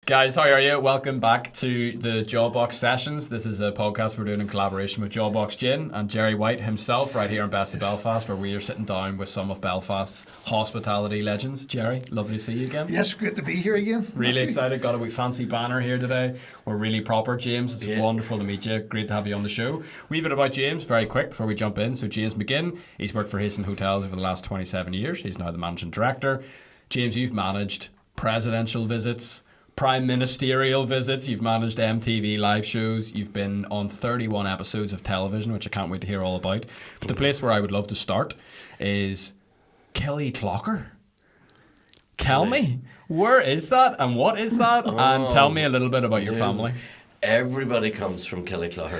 Guys, how are you? Welcome back to the Jawbox Sessions. This is a podcast we're doing in collaboration with Jawbox Gin and Jerry White himself right here in Best of Belfast, where we are sitting down with some of Belfast's hospitality legends. Jerry, lovely to see you again. Yes, great to be here again. Really excited. Got a wee fancy banner here today. We're really proper, James. It's wonderful to meet you. Great to have you on the show. Wee bit about James, very quick before we jump in. So James McGinn, he's worked for Hastings Hotels over the last 27 years. He's now the managing director. James, you've managed presidential visits, prime ministerial visits, you've managed MTV live shows, you've been on 31 episodes of television, which I can't wait to hear all about. But the place where I would love to start is Killyclogher. Tell me, where is that and what is that? And tell me a little bit about your family. Everybody comes from Killyclogher.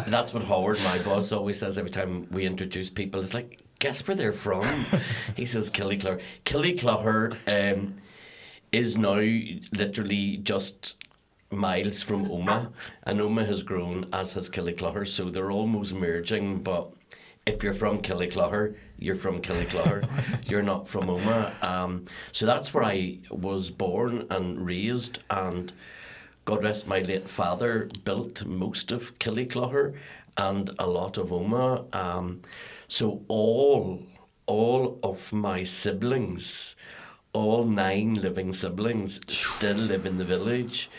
That's what Howard, my boss, always says every time we introduce people. It's like, guess where they're from? He says Killyclogher. Killyclogher is now literally just miles from Omagh, and Omagh has grown, as has Killyclogher, so they're almost merging. But if you're from Killyclogher, you're from Killyclogher. You're not from Omagh. So that's where I was born and raised, and God rest my late father built most of Killyclogher and a lot of Omagh. So all of my siblings, all 9 living siblings, still live in the village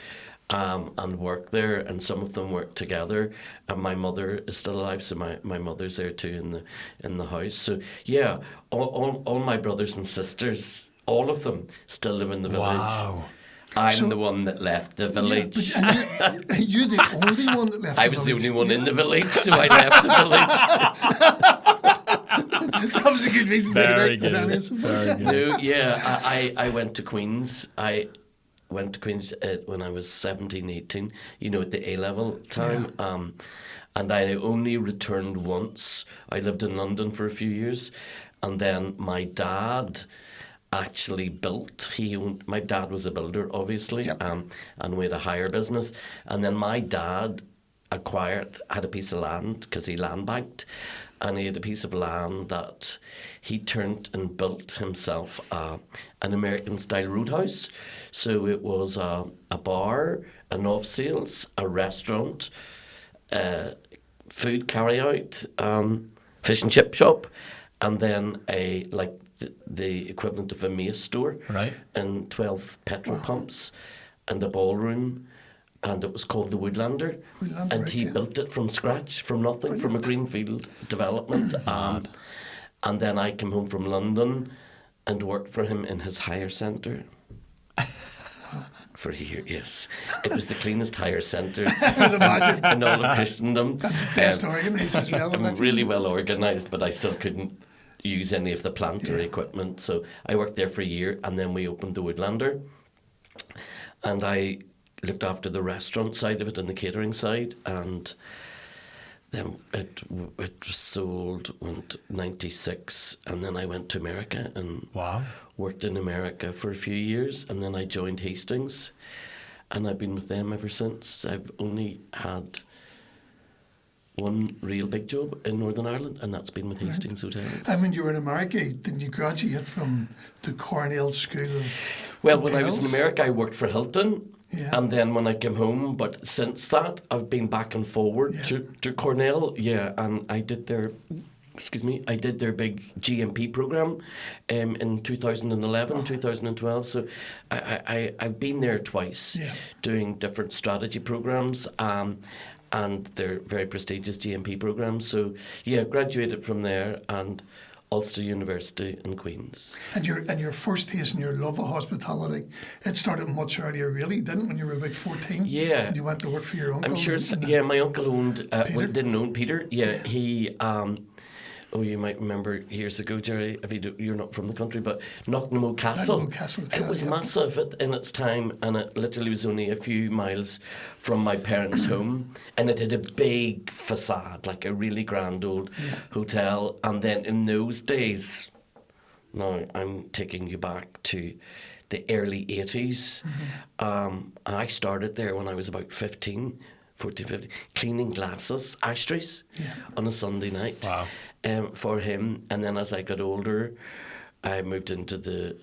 and work there, and some of them work together. And my mother is still alive, so my mother's there too in the house. So yeah, all my brothers and sisters, all of them still live in the village. Wow. I'm the one that left the village. Yeah, you're the only one that left I was the only one in the village, so I left the village. That was a good reason Very to good. Very good. No, yeah, I went to Queen's. I went to Queen's when I was 17, 18, at the A-level time. Yeah. And I only returned once. I lived in London for a few years. And then my dad actually built. My dad was a builder, obviously, yep. And we had a hire business. And then my dad had a piece of land because he land banked, and he had a piece of land that he turned and built himself an American-style roadhouse. So it was a bar, an off-sales, a restaurant, food carry-out, fish and chip shop, and then the equivalent of a Mace store, right, and 12 petrol pumps, and a ballroom. And it was called the Woodlander, and he built it from scratch, from nothing, from a greenfield development. And then I came home from London and worked for him in his hire centre for a year. Yes, it was the cleanest hire centre in all of Christendom. Best organised as well. Really well organised, but I still couldn't use any of the plant or equipment. So I worked there for a year, and then we opened the Woodlander, and I looked after the restaurant side of it and the catering side, and then it was sold, went 96, and then I went to America and worked in America for a few years, and then I joined Hastings, and I've been with them ever since. I've only had one real big job in Northern Ireland, and that's been with Hastings Hotels. And when you were in America, didn't you graduate from the Cornell School of Well, Hotels? when I was in America, I worked for Hilton. Yeah. And then when I came home, but since that, I've been back and forward to Cornell. Yeah, and I did their big GMP program in 2011, 2012. So I've been there twice doing different strategy programs and they're very prestigious GMP programs. So yeah, graduated from there and Ulster University in Queen's. And your first taste and your love of hospitality, it started much earlier, really, didn't it? When you were about 14? Yeah. And you went to work for your uncle? I'm sure, my uncle owned, didn't own Peter. Yeah, he, you might remember years ago, Jerry, you're not from the country, but Knocknamo Castle. It was massive in its time, and it literally was only a few miles from my parents' home, and it had a big facade, like a really grand old hotel. And then in those days, now I'm taking you back to the early 80s. I started there when I was about 14, 15, cleaning glasses, ashtrays on a Sunday night. For him. And then as I got older, I moved into the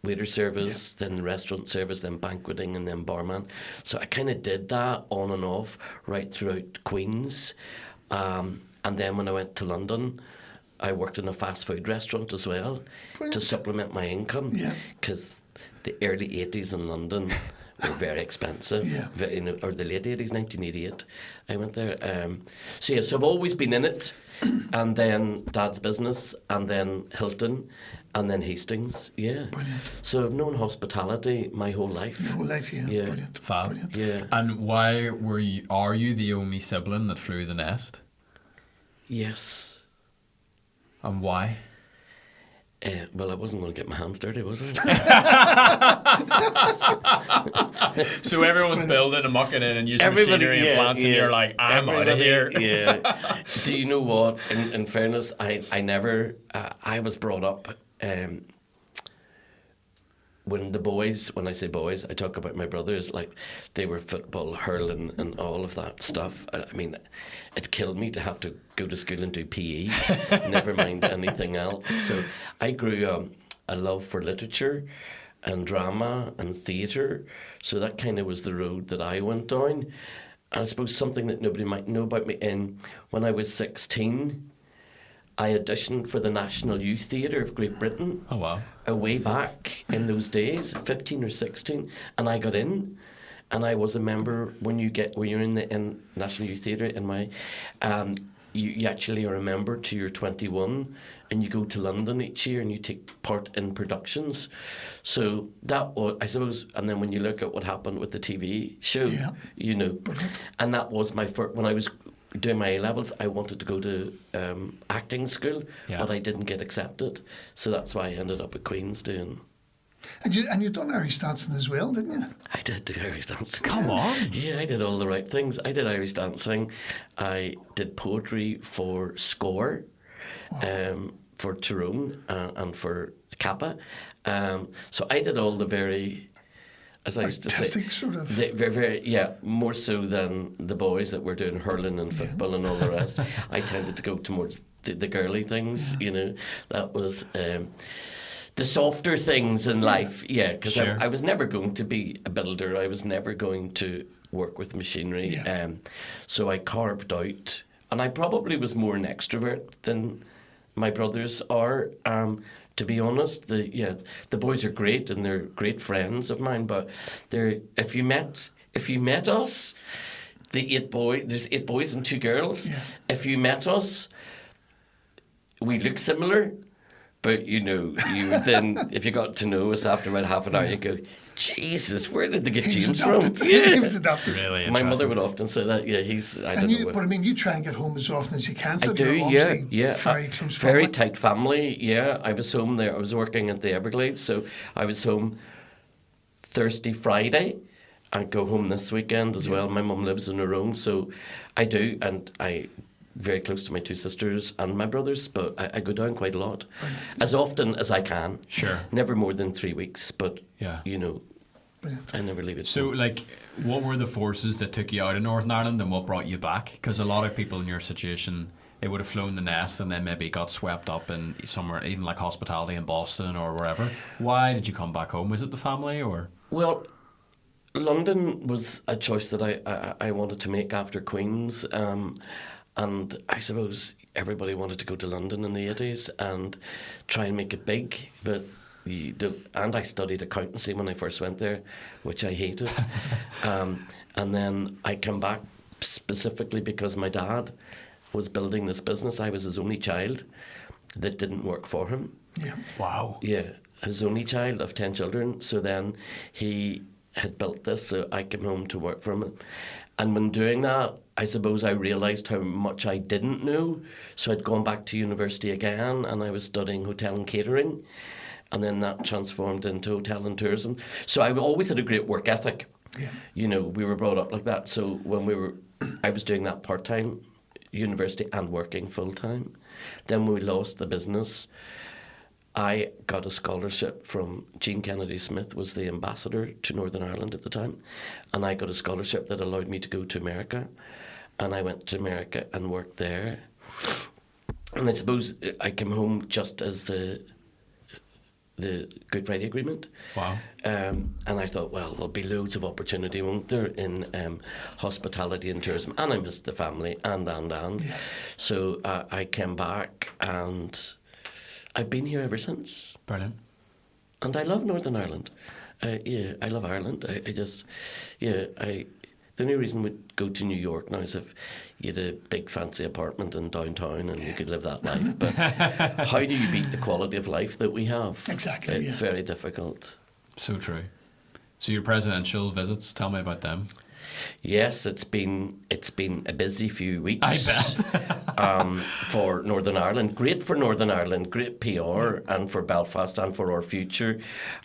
waiter service, then restaurant service, then banqueting, and then barman. So I kind of did that on and off right throughout Queen's. And then when I went to London, I worked in a fast food restaurant as well to supplement my income, because the early 80s in London were very expensive, or the late 80s, 1988, I went there. So I've always been in it, and then Dad's business, and then Hilton, and then Hastings, Brilliant. So I've known hospitality my whole life. Your whole life, Brilliant. Fab. Brilliant. Yeah. And why are you the only sibling that flew the nest? Yes. And why? Well, I wasn't going to get my hands dirty, was I? So everyone's building and mucking in and using machinery and plants, and you're like, I'm out of here. Yeah. Do you know what? In fairness, I never. I was brought up. When I say boys, I talk about my brothers, like they were football, hurling, and all of that stuff. I mean, it killed me to have to go to school and do PE, never mind anything else. So I grew a love for literature and drama and theatre. So that kind of was the road that I went down. And I suppose something that nobody might know about me, when I was 16, I auditioned for the National Youth Theatre of Great Britain. Oh, wow. Way back in those days, 15 or 16, and I got in. And I was a member when you're in the National Youth Theatre you actually are a member till you're 21, and you go to London each year and you take part in productions. So that was, I suppose, and then when you look at what happened with the TV show, Brilliant. and that was my first, when I was doing my A-levels, I wanted to go to acting school, but I didn't get accepted. So that's why I ended up at Queen's doing... And you done Irish dancing as well, didn't you? I did do Irish dancing. Come on. Yeah, I did all the right things. I did Irish dancing. I did poetry for Score, for Tyrone, and for Kappa. So I did all the very... As I used to say, sort of. More so than the boys that were doing hurling and football and all the rest. I tended to go towards the girly things, That was the softer things in life, because I was never going to be a builder. I was never going to work with machinery. So I carved out, and I probably was more an extrovert than my brothers are. To be honest, the boys are great and they're great friends of mine. But if you met us, there's 8 boys and 2 girls. Yeah. If you met us, we look similar, but you would then, if you got to know us after about half an hour, you go, Jesus, where did they get James from? He was adopted. Really my mother would often say that. Yeah, But I mean, you try and get home as often as you can. So I do. Very close. Very tight family. Yeah, I was home there. I was working at the Everglades, so I was home Thursday, Friday. I go home this weekend as well. My mum lives on her own, so I do, and I. Very close to my 2 sisters and my brothers, but I go down quite a lot. As often as I can. Sure. Never more than 3 weeks, but, Brilliant. I never leave it. So, what were the forces that took you out of Northern Ireland and what brought you back? Because a lot of people in your situation, they would have flown the nest and then maybe got swept up in somewhere, even like hospitality in Boston or wherever. Why did you come back home? Was it the family or...? Well, London was a choice that I wanted to make after Queen's. And I suppose everybody wanted to go to London in the 80s and try and make it big, but you don't. And I studied accountancy when I first went there, which I hated. And then I came back specifically because my dad was building this business. I was his only child that didn't work for him. Yeah. Wow. Yeah, his only child of 10 children. So then he had built this, so I came home to work for him. And when doing that, I suppose I realised how much I didn't know. So I'd gone back to university again, and I was studying hotel and catering. And then that transformed into hotel and tourism. So I always had a great work ethic. Yeah. We were brought up like that. So when I was doing that part-time, university and working full-time. Then when we lost the business, I got a scholarship from Jean Kennedy Smith, was the ambassador to Northern Ireland at the time, and I got a scholarship that allowed me to go to America, and I went to America and worked there. And I suppose I came home just as the the Good Friday Agreement. Wow. And I thought, well, there'll be loads of opportunity, won't there, in hospitality and tourism. And I missed the family, and. Yeah. So I came back, and I've been here ever since. Brilliant. And I love Northern Ireland. I love Ireland. The only reason we'd go to New York now is if you had a big fancy apartment in downtown and you could live that life. But how do you beat the quality of life that we have? Exactly, It's very difficult. So true. So your presidential visits, tell me about them. Yes, it's been a busy few weeks. I bet. For Northern Ireland, great for Northern Ireland, great PR, and for Belfast and for our future.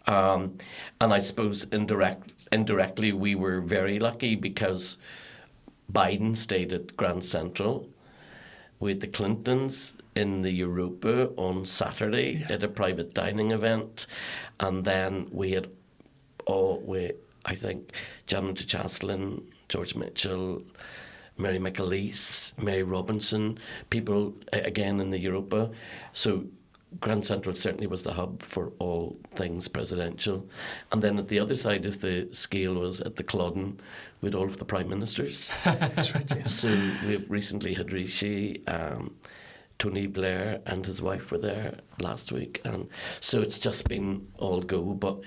And I suppose indirectly we were very lucky because Biden stayed at Grand Central. We had the Clintons in the Europa on Saturday at a private dining event, and then we had I think Janet Chaslin, George Mitchell, Mary McAleese, Mary Robinson, people again in the Europa. So Grand Central certainly was the hub for all things presidential. And then at the other side of the scale was at the Culloden with all of the prime ministers. That's right, yeah. So we recently had Rishi, Tony Blair and his wife were there last week. And so it's just been all go. But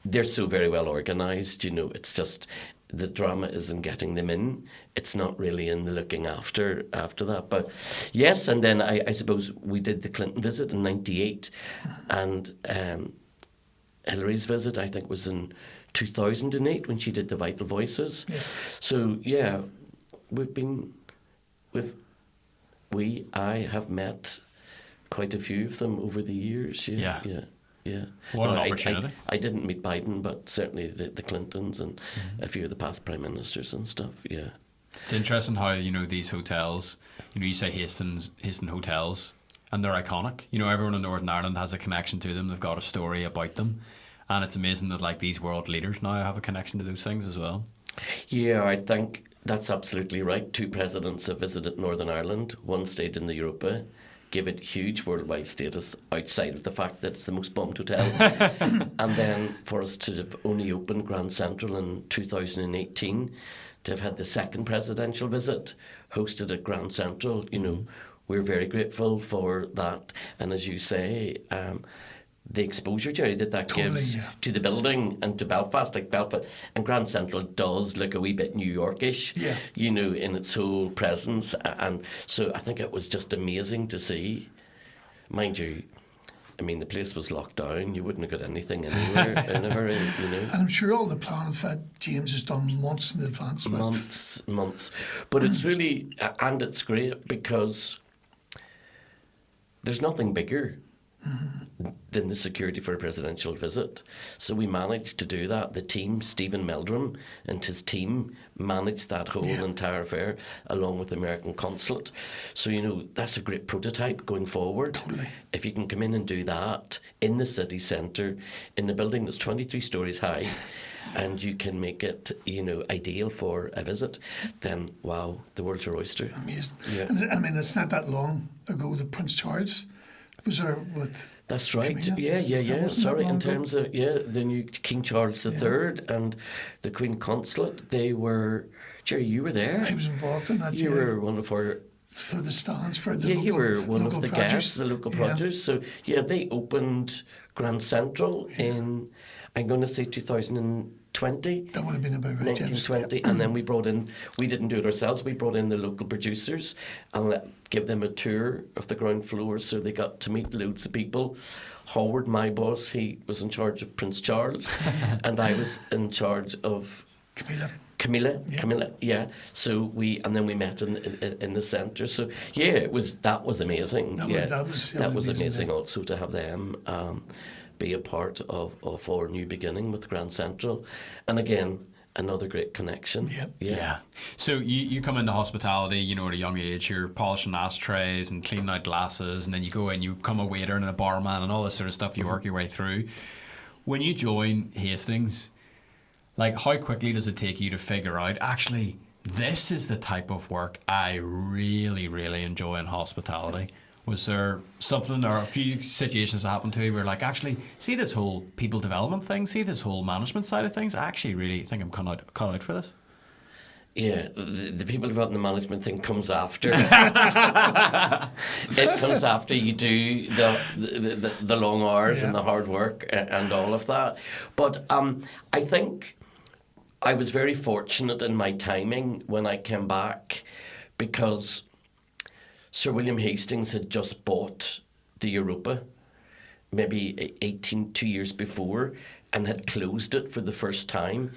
they're so very well organised, it's just the drama isn't getting them in. It's not really in the looking after that. But yes, and then I suppose we did the Clinton visit in 98, and Hillary's visit, I think, was in 2008 when she did the Vital Voices. Yeah. So, yeah, I have met quite a few of them over the years. Yeah. What an opportunity. I didn't meet Biden, but certainly the Clintons and a few of the past prime ministers and stuff, yeah. It's interesting how, these hotels, you say Hastings hotels, and they're iconic. Everyone in Northern Ireland has a connection to them. They've got a story about them. And it's amazing that, these world leaders now have a connection to those things as well. Yeah, I think that's absolutely right. 2 presidents have visited Northern Ireland. One stayed in the Europa, give it huge worldwide status outside of the fact that it's the most bombed hotel. And then for us to have only opened Grand Central in 2018, to have had the second presidential visit hosted at Grand Central, we're very grateful for that. And as you say, the exposure, Jerry, that gives to the building and to Belfast, Belfast. And Grand Central does look a wee bit New Yorkish, in its whole presence. And so I think it was just amazing to see. Mind you, the place was locked down. You wouldn't have got anything anywhere. And I'm sure all the planning that James has done months in advance. Months. But it's really, and it's great because there's nothing bigger than the security for a presidential visit. So we managed to do that. The team, Stephen Meldrum and his team, managed that whole entire affair along with the American consulate. So, that's a great prototype going forward. Totally. If you can come in and do that in the city centre, in a building that's 23 stories high, and you can make it, ideal for a visit, then, wow, the world's your oyster. Amazing. Yeah. And it's not that long ago that Prince Charles was there with... That's right. Camilla. Yeah. Sorry, in terms of, the new King Charles III and the Queen Consulate, they were... Jerry, you were there. I was involved in that, You were one of our... For the stands, for the local, you were one of the produce. guests, the local produce. So, they opened Grand Central in, I'm going to say 2020. That would have been about right. 1920, and then we didn't do it ourselves, we brought in the local producers and give them a tour of the ground floor, so they got to meet loads of people. Howard, my boss, he was in charge of Prince Charles, and I was in charge of Camilla. So then we met in the centre. So that was amazing. That was amazing also to have them be a part of our new beginning with Grand Central, and again another great connection. Yeah. So you come into hospitality, at a young age, you're polishing ashtrays and cleaning out glasses, and then you go in, you become a waiter and a barman and all this sort of stuff. You work your way through. When you join Hastings, how quickly does it take you to figure out, actually, this is the type of work I really, really enjoy in hospitality? Was there something or a few situations that happened to you where, like, actually, see this whole people development thing, see this whole management side of things, I actually really think I'm cut out for this? Yeah, the people developing the management thing comes after. It comes after you do the long hours and the hard work and all of that. But I think I was very fortunate in my timing when I came back, because Sir William Hastings had just bought the Europa, maybe 2 years before, and had closed it for the first time.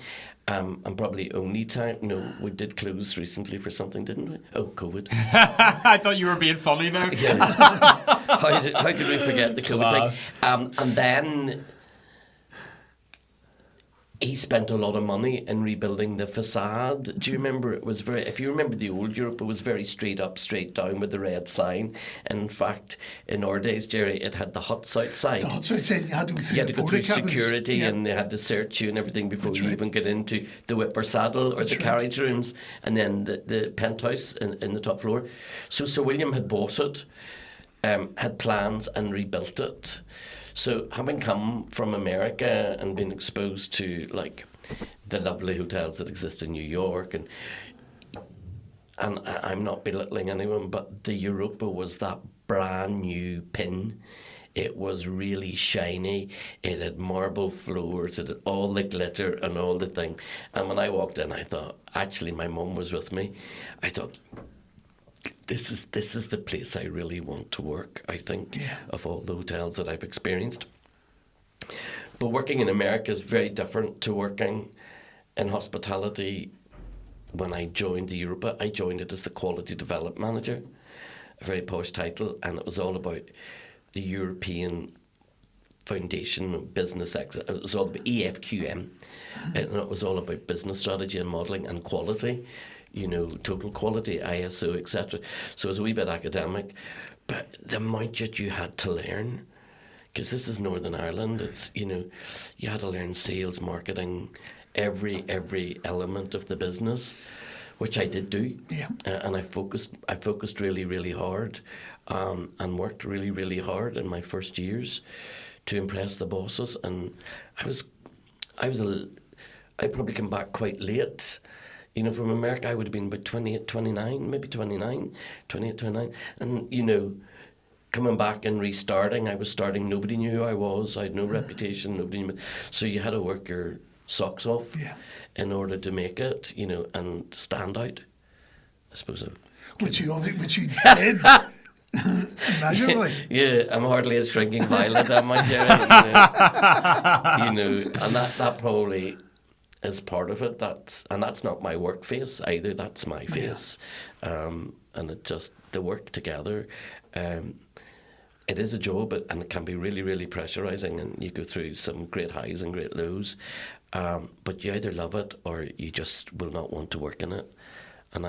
And probably only time. No, we did close recently for something, didn't we? Oh, COVID. I thought you were being funny now. Yeah. How could we forget the COVID thing? And then he spent a lot of money in rebuilding the facade. Do you remember? It was if you remember the old Europe, it was very straight up, straight down with the red sign. And in fact, in our days, Jerry, it had the huts outside. The huts outside, you had to go through, security, and they had to search you and everything before you even get into the whip or saddle or the carriage rooms, and then the penthouse in the top floor. So Sir William had bought it, had plans and rebuilt it. So having come from America and been exposed to, like, the lovely hotels that exist in New York, and I'm not belittling anyone, but the Europa was that brand new pin. It was really shiny. It had marble floors. It had all the glitter and all the thing. And when I walked in, I thought, actually, my mum was with me. I thought, this is the place I really want to work, I think, of all the hotels that I've experienced. But working in America is very different to working in hospitality. When I joined the Europa, I joined it as the Quality Development Manager, a very posh title, and it was all about the European Foundation of Business Excellence. It was all about EFQM, and it was all about business strategy and modelling and quality. You know, total quality, ISO, etc. So it was a wee bit academic, but the amount that you had to learn, because this is Northern Ireland, it's, you know, you had to learn sales, marketing, every element of the business, which I did do. Yeah. And I focused really, really hard, and worked really, really hard in my first years to impress the bosses. And I probably came back quite late. You know, from America, I would have been about 28, 29, maybe 29. And, you know, coming back and restarting, I was starting, nobody knew who I was. I had no reputation, nobody knew me. So you had to work your socks off in order to make it, you know, and stand out, I suppose. Which you did. Immeasurably. Yeah, I'm hardly a shrinking violet, am I, Jerry? You know, and that probably is part of it. That's not my work face either. That's my face, and it just the work together. It is a job, and it can be really, really pressurizing, and you go through some great highs and great lows. But you either love it or you just will not want to work in it. And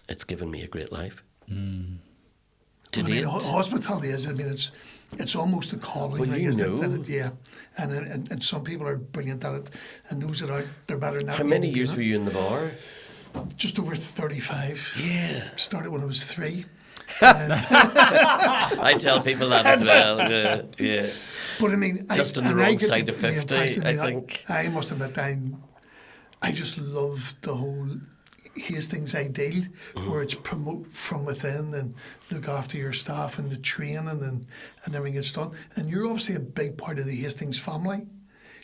it's given me a great life. Hospitality is. I mean, it's almost a calling. Well, you know. And some people are brilliant at it, and those that are, they're better than that. How many years were you in the bar? Just over 35. Yeah. Started when I was 3. I tell people that as well. Yeah. But I mean, just on the wrong side of 50, I think. I must admit, I just love the whole Hastings ideal, where it's promote from within and look after your staff and the training and everything gets done. And you're obviously a big part of the Hastings family.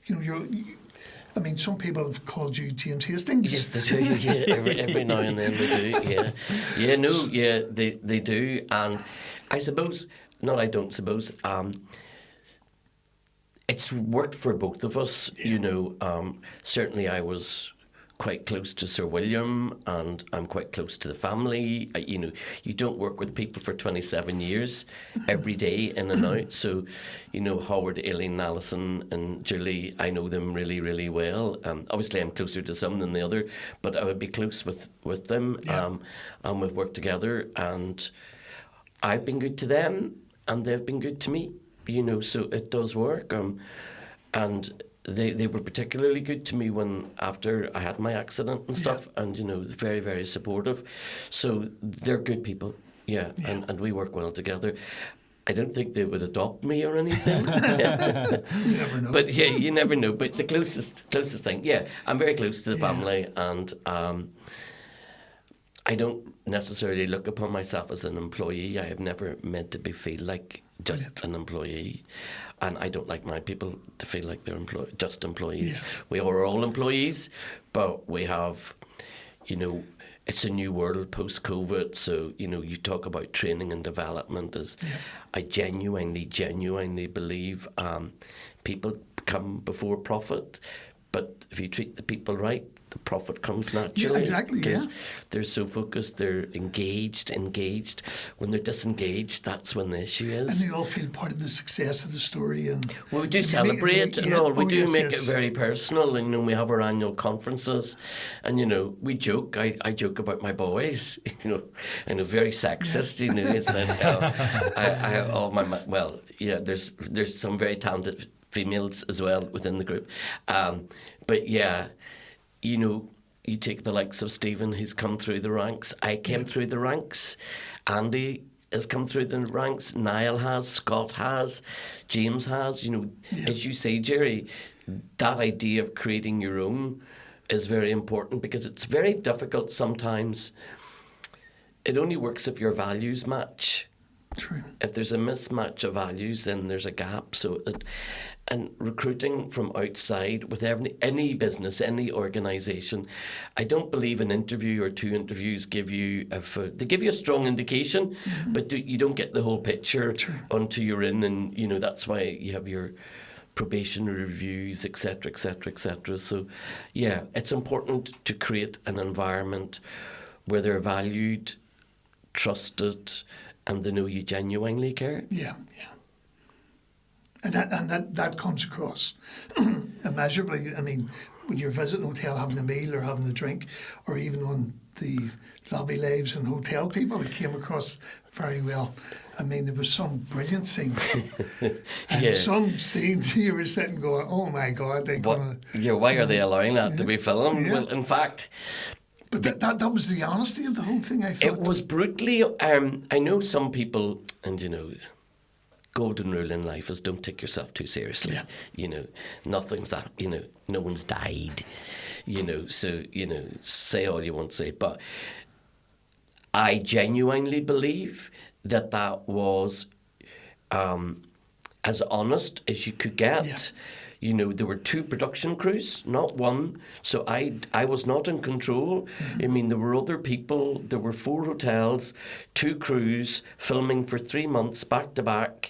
You know, I mean, some people have called you James Hastings. Yes, they do. Yeah, every now and then they do. Yeah, they do. And I suppose, it's worked for both of us. Yeah. You know, certainly I was quite close to Sir William, and I'm quite close to the family. You know, you don't work with people for 27 years every day in and out. So, you know, Howard, Aileen, Alison and Julie, I know them really, really well. Obviously, I'm closer to some than the other, but I would be close with them. Yeah. And we've worked together, and I've been good to them, and they've been good to me. You know, so it does work. And they were particularly good to me after I had my accident and stuff, and you know, very, very supportive. So they're good people. Yeah. And we work well together. I don't think they would adopt me or anything. You never know. But yeah, you never know. But the closest thing, yeah, I'm very close to the family, and I don't necessarily look upon myself as an employee. I have never meant to feel like just an employee, and I don't like my people to feel like they're just employees. Yeah. We are all employees, but we have, it's a new world post-COVID, so, you talk about training and development as I genuinely believe people come before profit, but if you treat the people right, the profit comes naturally. Yeah, exactly, because they're so focused, they're engaged. When they're disengaged, that's when the issue is. And they all feel part of the success of the story. And well, we do celebrate and all. We do make it yes. very personal. And we have our annual conferences, and we joke. I joke about my boys. And very sexist. It's that I all my well, yeah. There's some very talented females as well within the group, but yeah. You take the likes of Stephen, he's come through the ranks. I came through the ranks. Andy has come through the ranks. Niall has. Scott has. James has. As you say, Jerry, that idea of creating your own is very important because it's very difficult sometimes. It only works if your values match. True. If there's a mismatch of values, then there's a gap. And recruiting from outside with any business, any organisation, I don't believe an interview or two interviews give you they give you a strong indication, but you don't get the whole picture until you're in, and that's why you have your probation reviews, etc., etc., etc. So, yeah, it's important to create an environment where they're valued, trusted, and they know you genuinely care. Yeah. And that comes across immeasurably. I mean, when you're visiting a hotel, having a meal or having a drink, or even on the lobby lives and hotel people, it came across very well. I mean, there was some brilliant scenes. And some scenes you were sitting going, oh my God, why are they allowing that to be filmed? Yeah. Well, in fact... But that was the honesty of the whole thing, I thought. It was brutally... I know some people, and golden rule in life is don't take yourself too seriously. Yeah. Nothing's that, no one's died, so, say all you want to say. But I genuinely believe that was as honest as you could get. Yeah. There were 2 production crews, not 1. So I was not in control. Mm-hmm. I mean, there were other people. There were 4 hotels, 2 crews filming for 3 months back to back.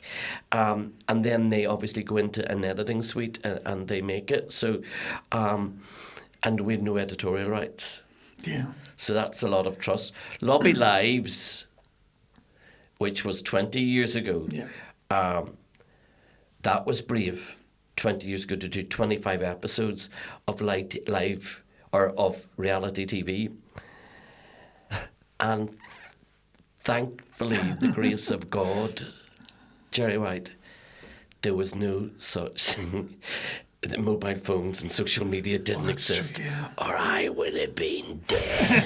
And then they obviously go into an editing suite and they make it. So, and we had no editorial rights. Yeah. So that's a lot of trust. Lobby Lives, which was 20 years ago, that was brave. 20 years ago to do 25 episodes of live or of reality TV. And thankfully, the grace of God, Jerry White, there was no such thing. The mobile phones and social media didn't exist, or I would have been dead.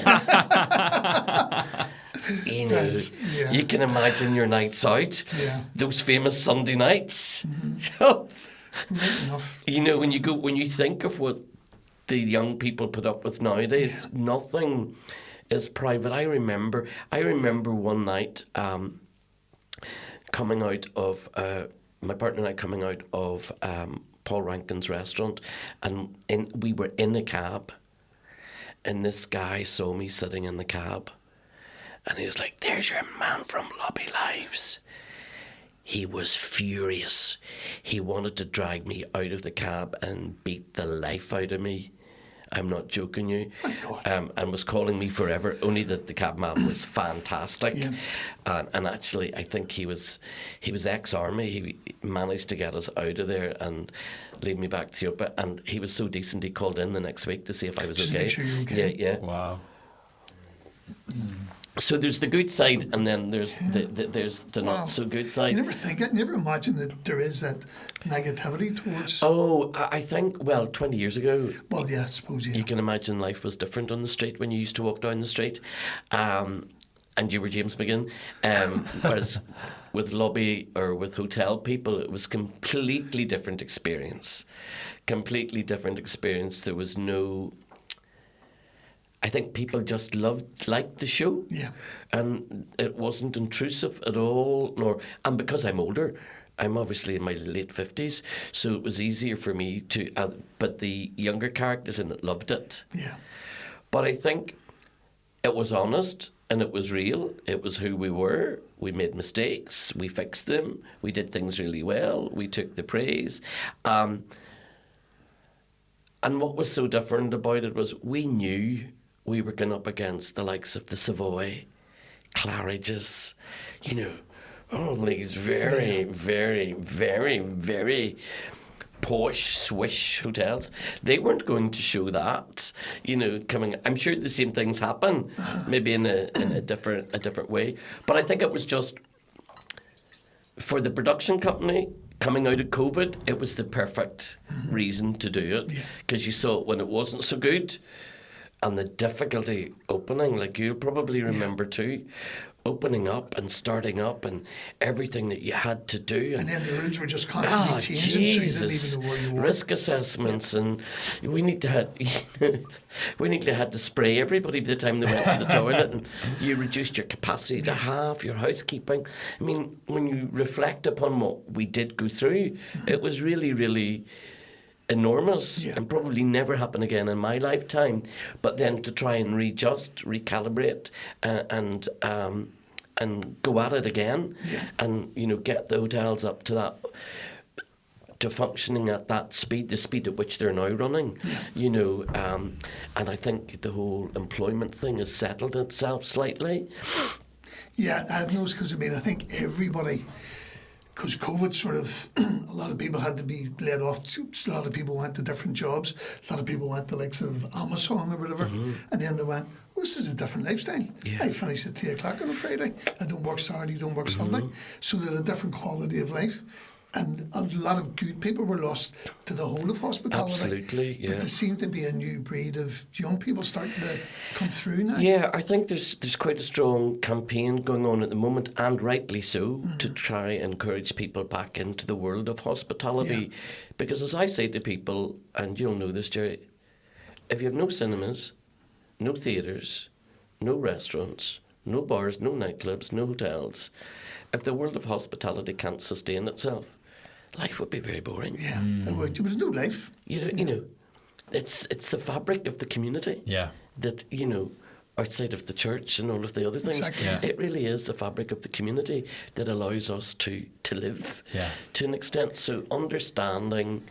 You can imagine your nights out, those famous Sunday nights. Mm-hmm. Right enough. When you think of what the young people put up with nowadays, nothing is private. I remember one night coming out of my partner and I coming out of Paul Rankin's restaurant, and we were in a cab, and this guy saw me sitting in the cab, and he was like, "There's your man from Lobby Lives." He was furious. He wanted to drag me out of the cab and beat the life out of me. I'm not joking you. My God. And was calling me forever, only that the cabman was fantastic. Yeah. And actually, I think he was ex-army. He managed to get us out of there and lead me back to Europe. And he was so decent, he called in the next week to see if I was just okay. Make sure you're okay. Yeah. Wow. So there's the good side, and then there's the not so good side. You never think it, never imagine that there is that negativity towards. Oh, I think 20 years ago. Well, yeah, I suppose. Yeah. You can imagine life was different on the street when you used to walk down the street, and and you were James McGinn. Whereas with lobby or with hotel people, it was completely different experience. Completely different experience. There was no... I think people just liked the show. Yeah. And it wasn't intrusive at all, and because I'm older, I'm obviously in my late 50s, so it was easier for me to, but the younger characters in it loved it. Yeah. But I think it was honest and it was real. It was who we were. We made mistakes. We fixed them. We did things really well. We took the praise. And what was so different about it was we knew we were going up against the likes of the Savoy, Claridge's, all these very, very, very, very posh, swish hotels. They weren't going to show that, coming. I'm sure the same things happen, maybe in a different way. But I think it was just for the production company coming out of COVID. It was the perfect reason to do it, because you saw it when it wasn't so good, and the difficulty opening. Like you'll probably remember too. Opening up and starting up and everything that you had to do. And then the rules were just constantly changing, Jesus. so you didn't even know where you were. Risk assessments, and we need to had to spray everybody by the time they went to the toilet, and you reduced your capacity to half, your housekeeping. I mean, when you reflect upon what we did go through, it was really, really enormous, and probably never happen again in my lifetime. But then to try and recalibrate, and go at it again, and get the hotels up to that, to functioning at that speed, the speed at which they're now running, and I think the whole employment thing has settled itself slightly. Yeah, I've noticed, because I think everybody, because COVID sort of, a lot of people had to be laid off. A lot of people went to different jobs. A lot of people went to likes of Amazon or whatever. And then they went, well, this is a different lifestyle. I finish at 3 o'clock on a Friday. I don't work Saturday, don't work Sunday. So there's a different quality of life. And a lot of good people were lost to the whole of hospitality. Absolutely, yeah. But there seemed to be a new breed of young people starting to come through now. Yeah, I think there's quite a strong campaign going on at the moment, and rightly so, to try and encourage people back into the world of hospitality. Because as I say to people, and you'll know this, Jerry, if you have no cinemas, no theatres, no restaurants, no bars, no nightclubs, no hotels, if the world of hospitality can't sustain itself, life would be very boring. Yeah, it would. There was no life. It's the fabric of the community. Yeah. That, outside of the church and all of the other things, it really is the fabric of the community that allows us to live to an extent. So understanding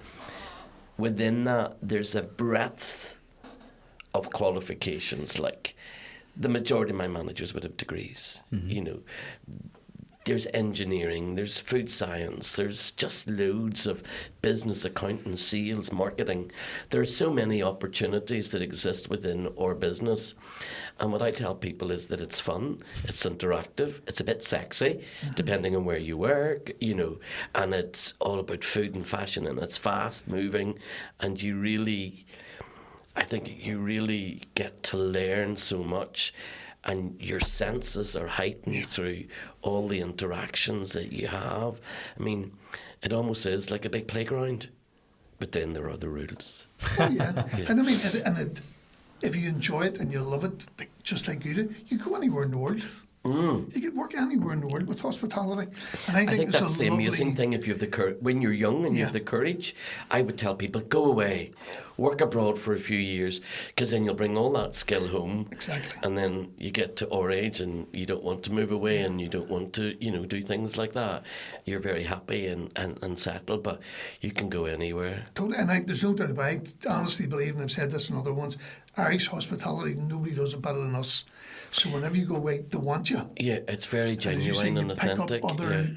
within that, there's a breadth of qualifications. Like the majority of my managers would have degrees. There's engineering, there's food science, there's just loads of business, accounting, sales, marketing. There are so many opportunities that exist within our business. And what I tell people is that it's fun, it's interactive, it's a bit sexy, depending on where you work, and it's all about food and fashion, and it's fast moving, and I think you really get to learn so much. And your senses are heightened through all the interactions that you have. I mean, it almost is like a big playground, but then there are the rules. Oh, yeah. And if you enjoy it and you love it, just like you do, you go anywhere in the world. You could work anywhere in the world with hospitality. And I think that's the amazing thing. If you have the courage, when you're young and you have the courage, I would tell people, go away, work abroad for a few years, because then you'll bring all that skill home. Exactly. And then you get to our age and you don't want to move away and you don't want to, do things like that. You're very happy and settled, but you can go anywhere. Totally. And there's no doubt about it. I honestly believe, and I've said this in other ones, Irish hospitality, nobody does it better than us. So whenever you go away, they want you. Yeah, it's very genuine and authentic. Pick up other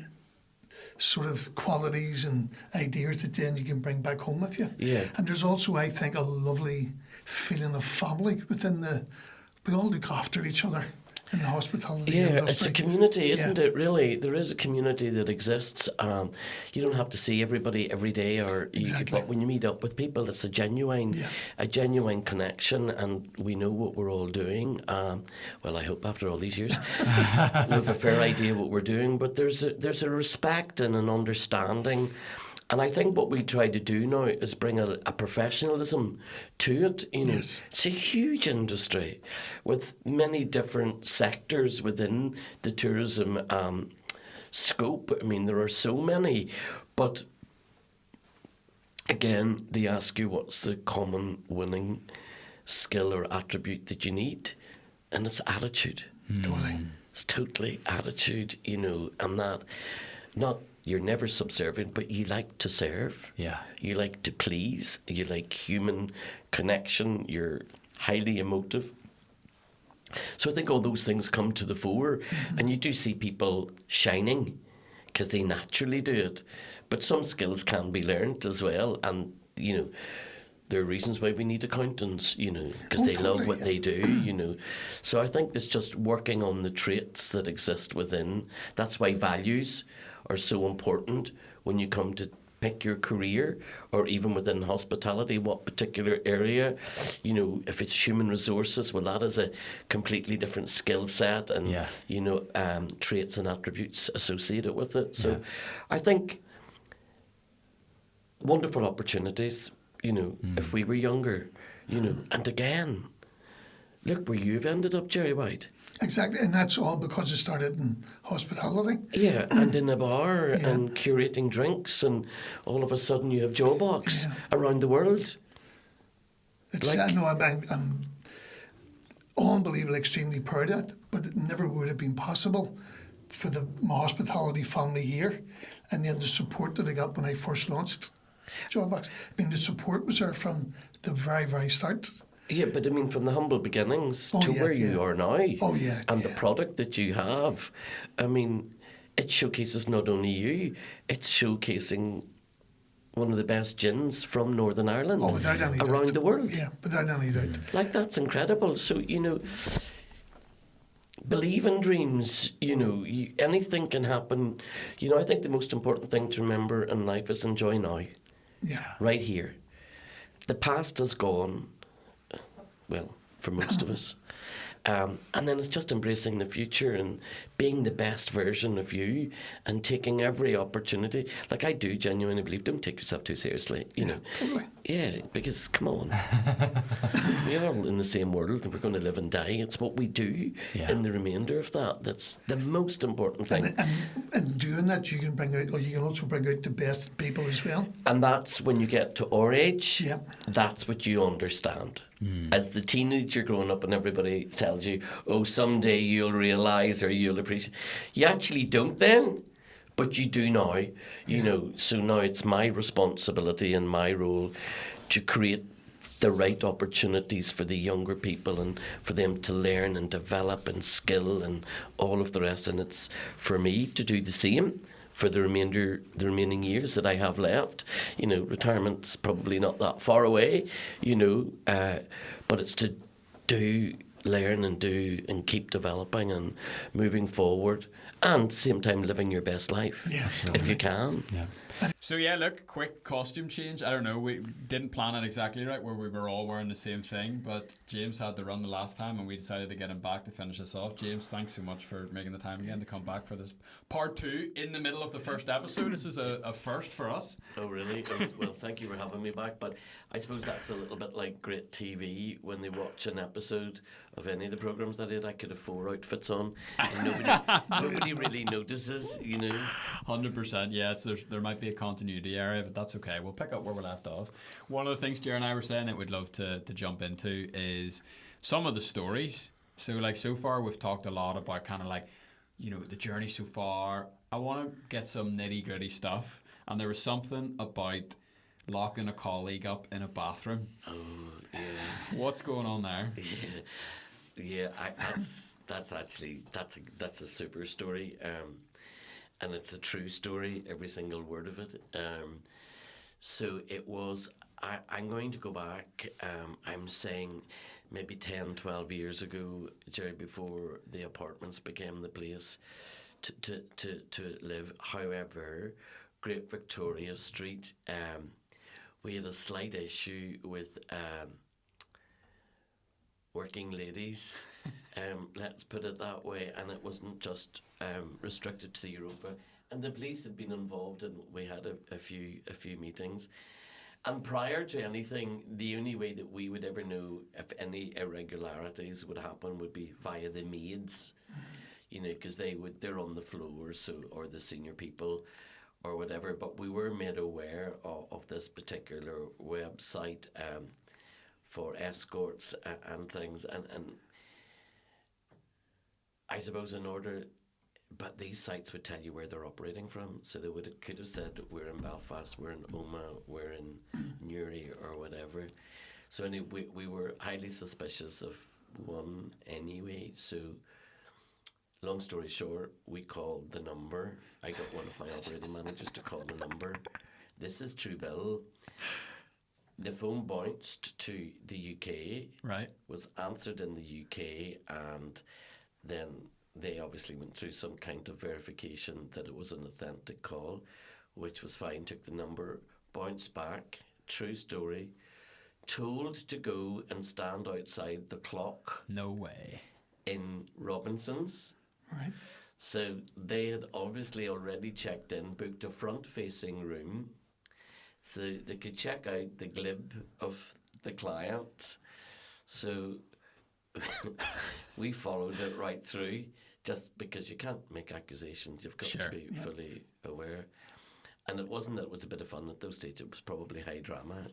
sort of qualities and ideas that then you can bring back home with you. Yeah. And there's also, I think, a lovely feeling of family within we all look after each other. in the hospitality Yeah, industry. it's a community, isn't Yeah. it, really? There is a community that exists. You don't have to see everybody every day, Exactly. but when you meet up with people, it's a genuine connection, and we know what we're all doing. Well, I hope after all these years, we have a fair idea what we're doing, but there's a respect and an understanding. And I think what we try to do now is bring a professionalism to it. You know, Yes. it's a huge industry with many different sectors within the tourism scope. I mean, there are so many, but again, they ask you what's the common winning skill or attribute that you need, and it's attitude. Totally. It's totally attitude, you know, and that not. You're never subservient, but you like to serve. Yeah. You like to please. You like human connection. You're highly emotive. So I think all those things come to the fore, and you do see people shining because they naturally do it. But some skills can be learnt as well, and you know, there are reasons why we need accountants, you know, because they love what they do, you know. So I think it's just working on the traits that exist within. That's why values are so important when you come to pick your career, or even within hospitality, what particular area. You know, if it's human resources, well, that is a completely different skill set and, you know, traits and attributes associated with it. So I think wonderful opportunities, you know, if we were younger, you know, and again, look where you've ended up, Jerry White. Exactly, and that's all because it started in hospitality. Yeah, and in a bar and curating drinks, and all of a sudden you have Jawbox around the world. It's, I know I'm unbelievably extremely proud of it, but it never would have been possible for my hospitality family here, and then the support that I got when I first launched Jawbox. I mean, the support was there from the very, very start. Yeah, but I mean, from the humble beginnings to where you are now, and the product that you have, I mean, it showcases not only you, it's showcasing one of the best gins from Northern Ireland around the world. Yeah, without any doubt. Like, that's incredible. So, you know, believe in dreams, you know, anything can happen. You know, I think the most important thing to remember in life is enjoy now. Yeah. Right here. The past is gone. Well, for most of us. And then it's just embracing the future and being the best version of you and taking every opportunity. Like, I do genuinely believe, don't take yourself too seriously, you know. Totally. Yeah, because, come on. We are all in the same world and we're going to live and die. It's what we do in the remainder of that. That's the most important thing. And doing that, you can bring out, or you can also bring out the best people as well. And that's when you get to our age, that's what you understand. As the teenager growing up and everybody tells you, oh, someday you'll realise or you'll appreciate. You actually don't then, but you do now. You know, so now it's my responsibility and my role to create the right opportunities for the younger people and for them to learn and develop and skill and all of the rest. And it's for me to do the same for the remaining years that I have left. You know, retirement's probably not that far away, you know, but it's to do, learn and do and keep developing and moving forward, and at the same time living your best life, if you can. So look, quick costume change. I don't know, we didn't plan it exactly right where we were all wearing the same thing, but James had to run the last time and we decided to get him back to finish us off. James, thanks so much for making the time again to come back for this part 2 in the middle of the first episode. This is a first for us. Oh, really? Well, thank you for having me back, but I suppose that's a little bit like great TV. When they watch an episode of any of the programmes that I did, I could have 4 outfits on and nobody really notices, you know. 100%, yeah. There might be a continuity area, but that's okay. We'll pick up where we left off. One of the things Jerry and I were saying that we'd love to jump into is some of the stories. So, like, so far we've talked a lot about kind of like, you know, the journey so far. I want to get some nitty-gritty stuff. And there was something about locking a colleague up in a bathroom. Oh, yeah. What's going on there? Yeah, that's a super story, and it's a true story, every single word of it. So it was I'm going to go back. I'm saying maybe 10, 12 years ago, Jerry, before the apartments became the place to live. However, Great Victoria Street, we had a slight issue with working ladies, let's put it that way, and it wasn't just restricted to the Europa. And the police had been involved, and we had a few meetings. And prior to anything, the only way that we would ever know if any irregularities would happen would be via the maids, because they're on the floor, or the senior people, or whatever. But we were made aware of this particular website for escorts and things, and I suppose in order. But these sites would tell you where they're operating from, so they could have said we're in Belfast, we're in Omagh, we're in Newry or whatever. So anyway, we were highly suspicious of one anyway. So long story short, we called the number. I got one of my operating managers to call the number. This is true, Bill. The phone bounced to the UK. Right. Was answered in the UK, and then they obviously went through some kind of verification that it was an authentic call, which was fine, took the number, bounced back, true story, told to go and stand outside the clock. No way. In Robinson's. Right. So they had obviously already checked in, booked a front-facing room, so they could check out the glib of the client. So we followed it right through, just because you can't make accusations. You've got to be fully aware. And it wasn't that it was a bit of fun at those stages. It was probably high drama,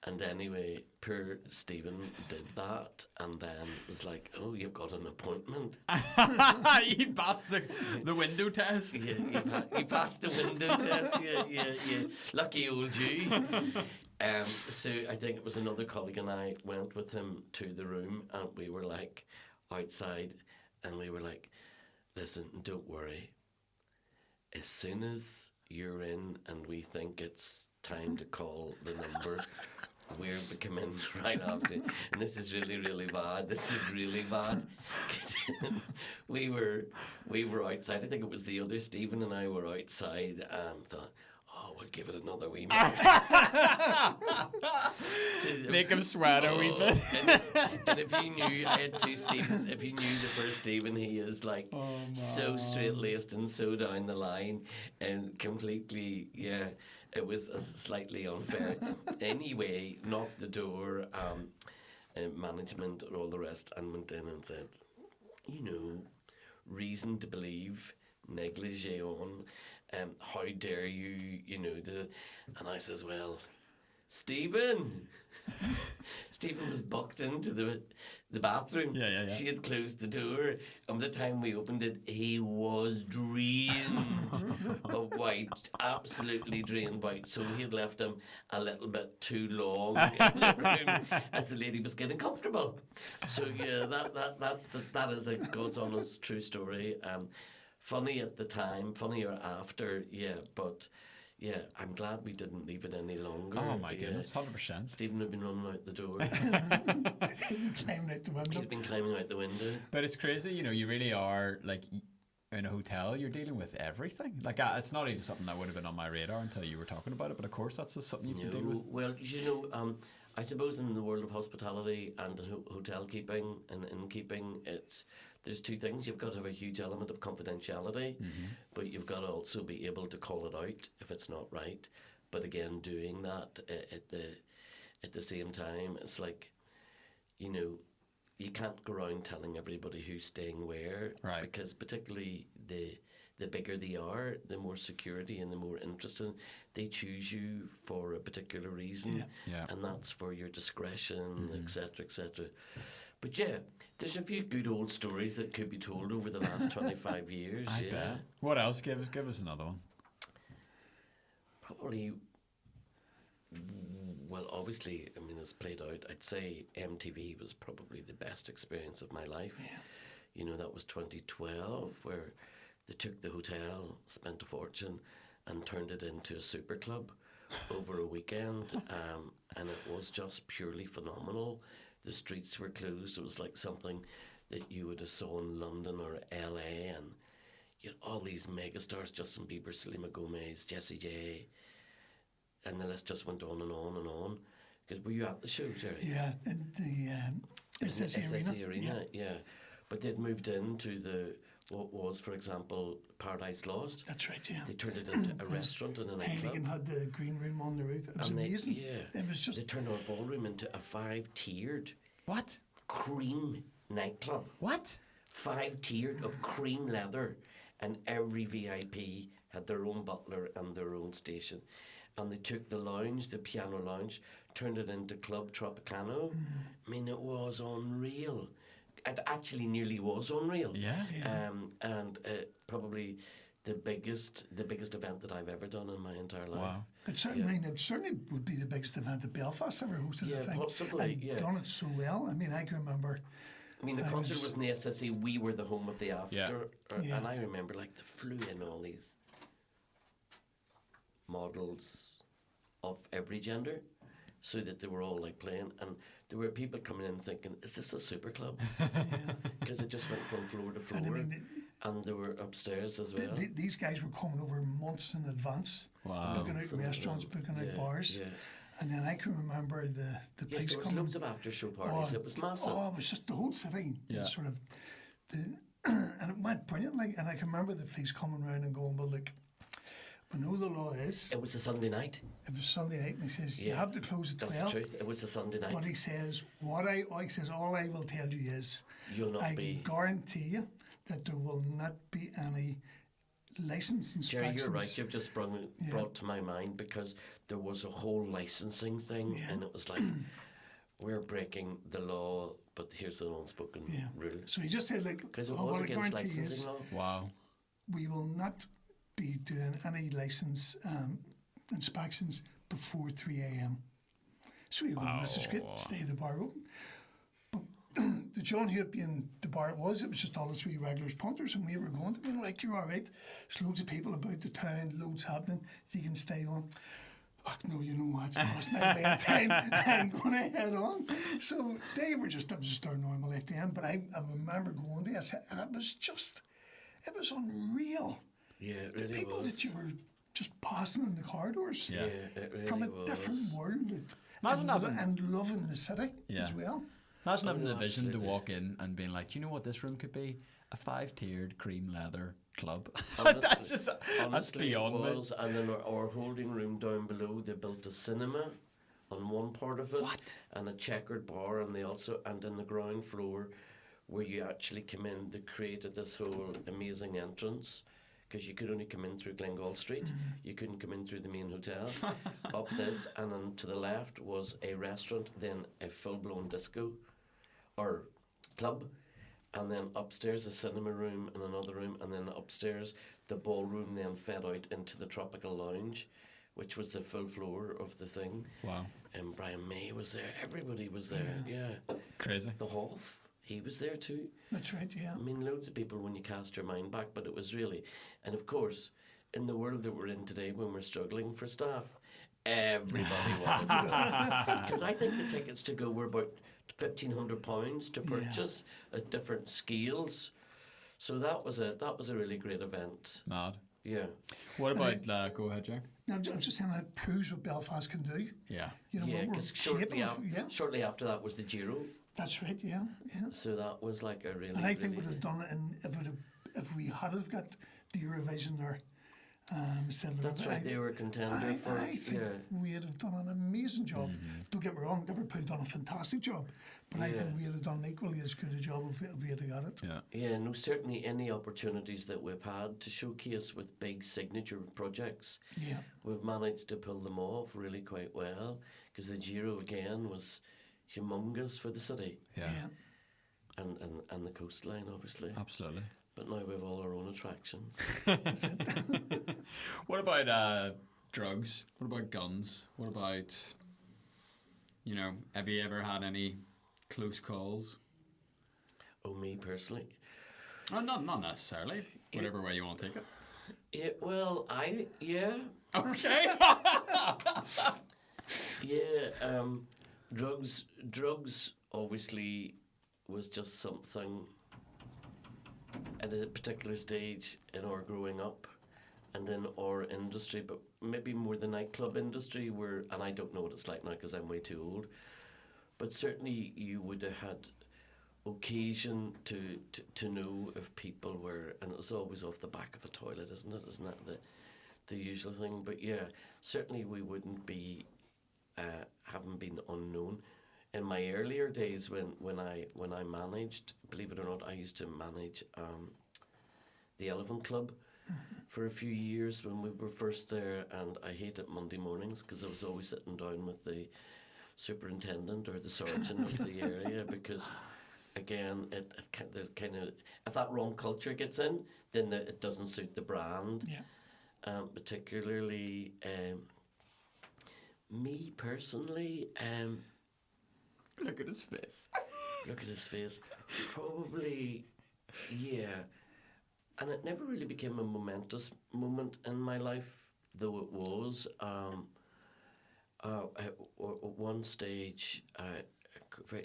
And anyway, poor Stephen did that, and then was like, "Oh, you've got an appointment." You passed the window test. Yeah, you passed the window test. Yeah. Lucky old you. So I think it was another colleague and I went with him to the room, and we were like outside, and we were like, "Listen, don't worry. As soon as you're in and we think it's time to call the number, we're coming right after." And this is really, really bad. This is really bad. we were outside. I think it was the other Stephen and I were outside and thought, "Oh, we'll give it another wee minute." Make him sweat a wee bit. And if you knew, I had two Stephens. If you knew the first Stephen, he is like so straight-laced and so down the line and completely, it was slightly unfair. Anyway, knocked the door, management and all the rest, and went in and said, reason to believe, negligee on, how dare you, and I says, well, Stephen was bucked into the bathroom. Yeah. She had closed the door, and by the time we opened it, he was drained of white, absolutely drained white. So we had left him a little bit too long in the room as the lady was getting comfortable. So that is a God's honest true story. Funny at the time, funnier after, but I'm glad we didn't leave it any longer. Oh my goodness, 100%. Stephen had been running out the door. Climbing out the window. He'd been climbing out the window. But it's crazy, you really are, like, in a hotel, you're dealing with everything. Like, it's not even something that would have been on my radar until you were talking about it, but of course that's just something you have to deal with. Well, I suppose in the world of hospitality and hotel keeping and innkeeping, there's two things. You've got to have a huge element of confidentiality, but you've got to also be able to call it out if it's not right. But again, doing that at the same time, it's like, you can't go around telling everybody who's staying where, right? Because particularly the bigger they are, the more security and the more interested. They choose you for a particular reason, and that's for your discretion, etc., etc. But there's a few good old stories that could be told over the last 25 years. I bet. What else? Give us another one. Probably. Well, obviously, it's played out. I'd say MTV was probably the best experience of my life. Yeah. That was 2012, where they took the hotel, spent a fortune, and turned it into a super club over a weekend, and it was just purely phenomenal. The streets were closed. It was like something that you would have saw in London or LA, and you had all these megastars: Justin Bieber, Selena Gomez, Jessie J, and the list just went on and on and on. Because were you at the show, Jerry? Yeah, in the SSE Arena. Yeah. But they'd moved into what was, for example, Paradise Lost. That's right, yeah. They turned it into a restaurant and a nightclub. Heineken had the green room on the roof. It was amazing. It was just... They turned our ballroom into a 5-tiered... What? Cream nightclub. What? 5-tiered of cream leather, and every VIP had their own butler and their own station. And they took the lounge, the piano lounge, turned it into Club Tropicano. I mean, it was unreal. It actually nearly was unreal. Yeah. And probably the biggest event that I've ever done in my entire life. Wow. It certainly would be the biggest event that Belfast ever hosted, I think. Possibly, and done it so well. I mean, I can remember... I mean, the concert was in the SSE. We were the home of the after. Yeah. And I remember, like, they flew in all these models of every gender, so that they were all like playing, and there were people coming in thinking, is this a super club? Because it just went from floor to floor, and they were upstairs as well. These guys were coming over months in advance, booking out restaurants, booking out bars. Yeah. And then I can remember the police there was coming. Loads of after show parties. It was massive. Oh, it was just the whole city. Yeah. Sort of, and it went brilliantly. And I can remember the police coming around and going, well, look, we know the law is. It was a Sunday night. It was Sunday night, and he says you have to close at 12. That's the truth. It was a Sunday night. But he says all I will tell you is you'll not I guarantee you that there will not be any license inspections. Jerry, you're right. You've just brought to my mind, because there was a whole licensing thing, and it was like, we're breaking the law, but here's the unspoken rule. So he just said, like, because it was against licensing law. Wow. We will not be doing any license inspections before 3 a.m. So we were going, this is great, stay the bar open. But the John Hewitt being the bar it was just all the 3 regulars punters, and we were going to be like, you're all right. There's loads of people about the town, loads happening, you can stay on. Oh, no, you know what, it's past my bedtime, I'm going to head on. So they were just, that was just their normal life then, but I remember going to this, and it was unreal. Yeah, it really was. The people that you were just passing in the corridors. Yeah, it really from a was. different world. And loving the city as well. Imagine having the vision to walk in and being like, do you know what this room could be? A 5-tiered cream leather club. That's beyond it was. And in our holding room down below, they built a cinema on one part of it. What? And a checkered bar, and in the ground floor, where you actually come in, they created this whole amazing entrance, because you could only come in through Glengall Street. You couldn't come in through the main hotel. Up this, and then to the left was a restaurant, then a full-blown disco or club, and then upstairs a cinema room and another room, and then upstairs the ballroom then fed out into the tropical lounge, which was the full floor of the thing. Wow. And Brian May was there. Everybody was there. Yeah. Crazy. The Hoff. He was there too. That's right, yeah. I mean, loads of people when you cast your mind back, but it was really... And of course, in the world that we're in today, when we're struggling for staff, everybody wanted to go. Because I think the tickets to go were about £1,500 to purchase at different scales. So that was a really great event. Mad. Yeah. What about... go ahead, Jack. No, I'm just saying that proves what Belfast can do. Yeah. You know, because shortly after that was the Giro. That's right, yeah. So that was like a really... And I think we'd have done it if we had have got the Eurovision or... That's right, they were a contender for it. I think we'd have done an amazing job. Don't get me wrong, Liverpool done a fantastic job, but I think we'd have done equally as good a job if we had got it. Yeah, no, certainly any opportunities that we've had to showcase with big signature projects, we've managed to pull them off really quite well, because the Giro again was humongous for the city. Yeah. And the coastline, obviously. Absolutely. But now we have all our own attractions. What about drugs? What about guns? What about, have you ever had any close calls? Oh, me personally? Not necessarily. Whatever way you want to take it. Yeah, well, Okay. yeah. Drugs obviously was just something at a particular stage in our growing up and in our industry, but maybe more the nightclub industry where, and I don't know what it's like now because I'm way too old, but certainly you would have had occasion to know if people were, and it was always off the back of a toilet, isn't it? Isn't that the usual thing? But yeah, certainly we wouldn't be having been unknown. In my earlier days, when I managed, believe it or not, I used to manage the Elephant Club for a few years when we were first there, and I hated Monday mornings because I was always sitting down with the superintendent or the sergeant of the area because, again, it kind of, if that wrong culture gets in, then it doesn't suit the brand. Yeah. Particularly, me personally. Look at his face. Look at his face. Probably, yeah. And it never really became a momentous moment in my life, though it was. At one stage,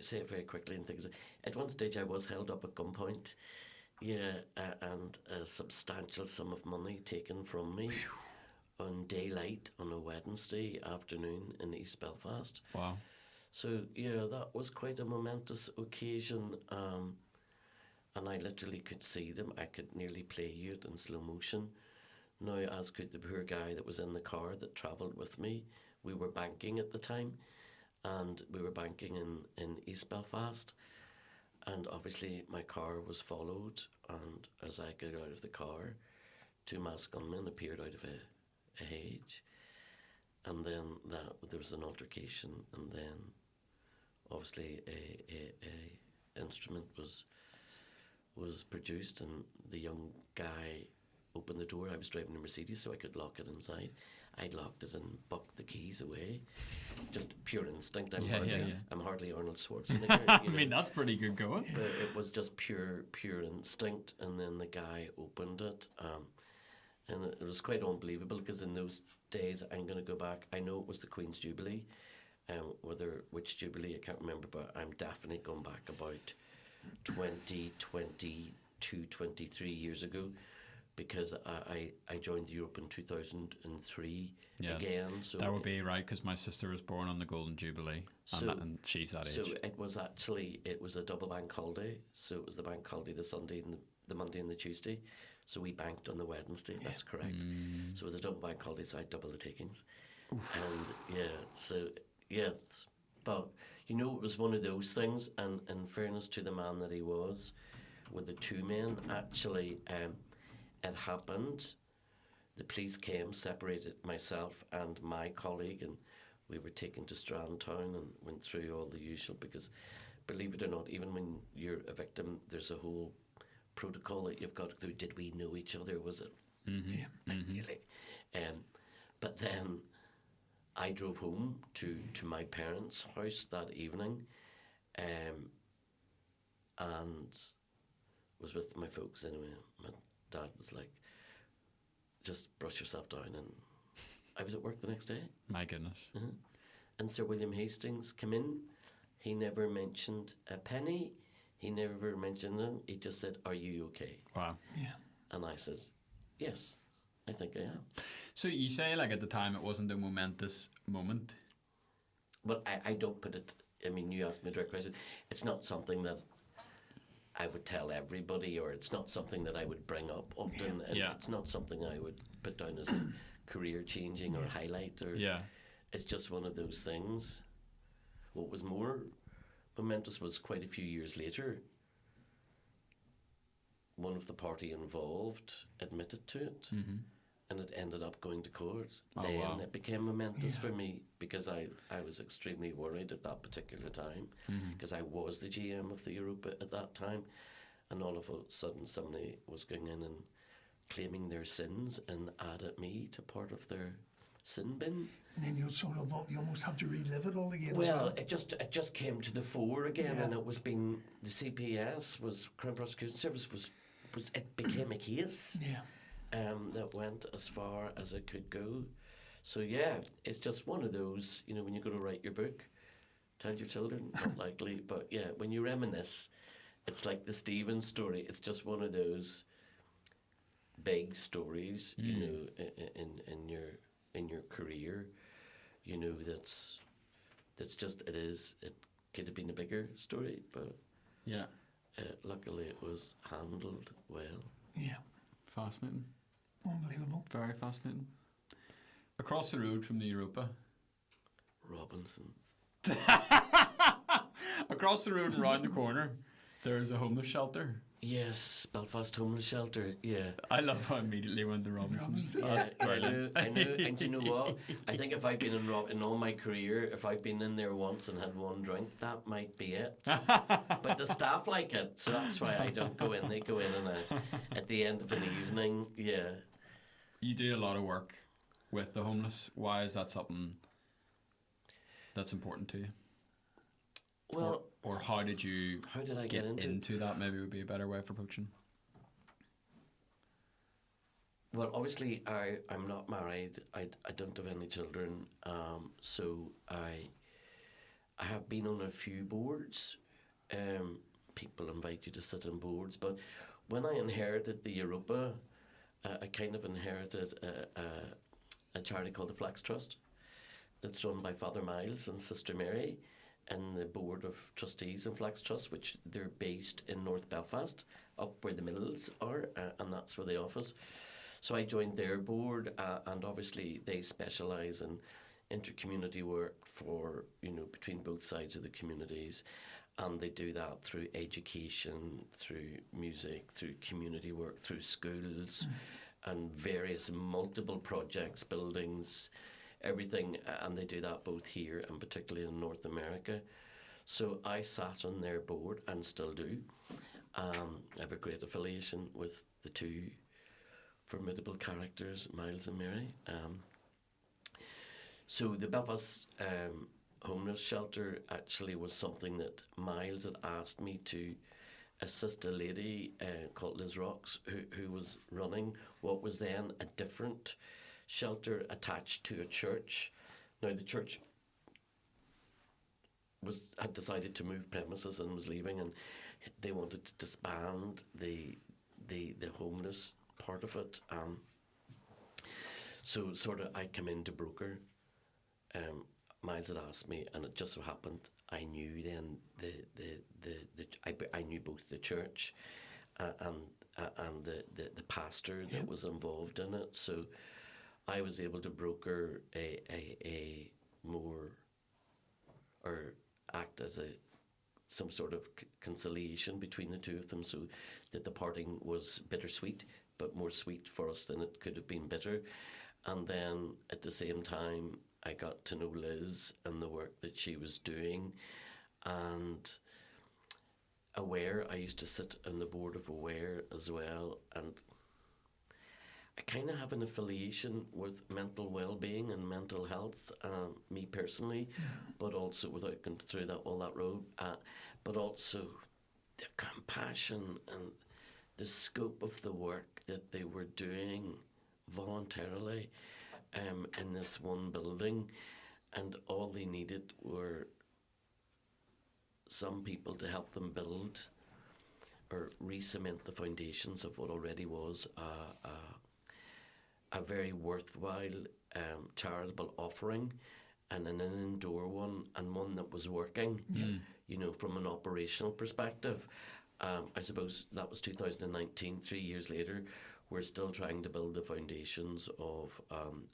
say it very quickly and things. At one stage, I was held up at gunpoint, yeah, and a substantial sum of money taken from me on daylight on a Wednesday afternoon in East Belfast. Wow. So, yeah, that was quite a momentous occasion, and I literally could see them. I could nearly play you it in slow motion. Now, as could the poor guy that was in the car that travelled with me. We were banking at the time, and we were banking in East Belfast, and obviously my car was followed, and as I got out of the car, 2 masked gunmen appeared out of a hedge, and then there was an altercation, and then obviously a instrument was produced, and the young guy opened the door. I was driving a Mercedes, so I could lock it inside. I locked it and bucked the keys away. Just pure instinct. I'm hardly Arnold Schwarzenegger. I mean, that's pretty good going. But it was just pure instinct, and then the guy opened it. And it was quite unbelievable because in those days, I'm going to go back, I know it was the Queen's Jubilee, which Jubilee I can't remember, but I'm definitely going back about 23 years ago, because I joined Europe in 2003 again. So that would be right, because my sister was born on the Golden Jubilee, and she's that age. So it was a double bank holiday. So it was the bank holiday, the Sunday and the Monday and the Tuesday. So we banked on the Wednesday. That's correct. So it was a double bank holiday, so I had double the takings. Oof. But it was one of those things. And in fairness to the man that he was, with the 2 men, actually, it happened. The police came, separated myself and my colleague, and we were taken to Strand Town and went through all the usual, because, believe it or not, even when you're a victim, there's a whole protocol that you've got to go through. Did we know each other? Was it? Mm-hmm. Yeah, really. But then I drove home to my parents' house that evening, and was with my folks anyway. My dad was like, just brush yourself down, and I was at work the next day. My goodness. Uh-huh. And Sir William Hastings came in. He never mentioned a penny. He never mentioned them. He just said, "Are you okay?" Wow. Yeah. And I said, "Yes, I think I am." So you say, like, at the time it wasn't a momentous moment? But I don't put it, I mean, you asked me a direct question. It's not something that I would tell everybody, or it's not something that I would bring up often. And it's not something I would put down as a career-changing or highlight. It's just one of those things. What was more momentous was quite a few years later, one of the party involved admitted to it, and it ended up going to court. Then it became momentous for me, because I was extremely worried at that particular time, because I was the GM of the Europa at that time, and all of a sudden somebody was going in and claiming their sins and added me to part of their sin bin. And then you almost have to relive it all again. Well, it just came to the fore again, and it was being, the CPS was Crown Prosecution Service was it became a case. Yeah. that went as far as it could go. So yeah, it's just one of those, you know, when you go to write your book, tell your children, not likely, but yeah, when you reminisce, it's like the Stephen story. It's just one of those big stories, you know, in your career, you know, that's just, it could have been a bigger story, but Yeah. luckily it was handled well. Yeah, Fascinating. unbelievable. Very fascinating. Across the road from the Europa. Robinson's. Across the road and round the corner, there's a homeless shelter. Yes, Belfast Homeless Shelter, yeah. I love how I immediately went to Robinson's. That's I brilliant. know, and do you know what? I think if I've been in all my career, if I've been in there once and had one drink, that might be it. But the staff like it, so that's why I don't go in. They go in at the end of an evening, yeah. You do a lot of work with the homeless. Why is that something that's important to you? Well, or how did I get into that? Maybe would be a better way of approaching. Well, obviously, I'm not married. I don't have any children. So I have been on a few boards. People invite you to sit on boards. But when I inherited the Europa, I kind of inherited a charity called the Flax Trust that's run by Father Miles and Sister Mary, and the board of trustees in Flax Trust, which they're based in North Belfast, up where the mills are, and that's where the office. So I joined their board, and obviously they specialise in inter-community work for, you know, between both sides of the communities, and they do that through education, through music, through community work, through schools, and various multiple projects, buildings, everything, and they do that both here and particularly in North America. So I sat on their board and still do. I have a great affiliation with the two formidable characters, Miles and Mary. So the Belfast Homeless Shelter actually was something that Miles had asked me to assist a lady called Liz Rocks, who was running what was then a different shelter attached to a church. Now the church had decided to move premises and was leaving, and they wanted to disband the homeless part of it. So sort of I come in to broker. Miles had asked me, and it just so happened I knew then I knew both the church and the pastor that was involved in it. So I was able to broker a more, or act as some sort of conciliation between the two of them, so that the parting was bittersweet, but more sweet for us than it could have been bitter. And then at the same time, I got to know Liz and the work that she was doing, and Aware, I used to sit on the board of Aware as well, and I kind of have an affiliation with mental well-being and mental health, me personally, but also without going through all that road, but also the compassion and the scope of the work that they were doing voluntarily in this one building, and all they needed were some people to help them build or re-cement the foundations of what already was a very worthwhile charitable offering, and an indoor one, and one that was working, you know, from an operational perspective. I suppose that was 2019, 3 years later. We're still trying to build the foundations of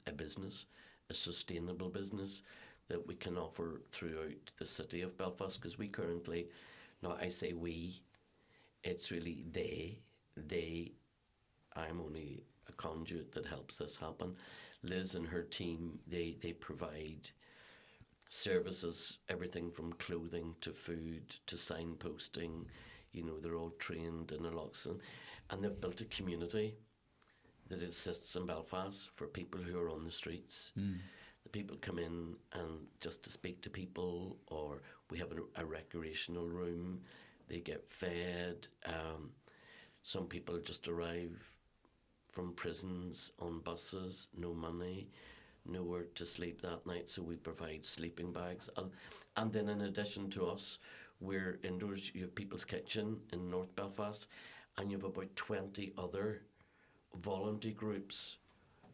a business, a sustainable business that we can offer throughout the city of Belfast, because we currently, now I say we, it's really they, I'm only a conduit that helps this happen. Liz and her team, they provide services, everything from clothing to food to signposting. You know, they're all trained in naloxone, and they've built a community that assists in Belfast for people who are on the streets. The people come in and just to speak to people, or we have a recreational room. They get fed. Some people just arrive from prisons on buses, no money, nowhere to sleep that night, so we provide sleeping bags. And then in addition to us, we're indoors. You have People's Kitchen in North Belfast, and you have about 20 other voluntary groups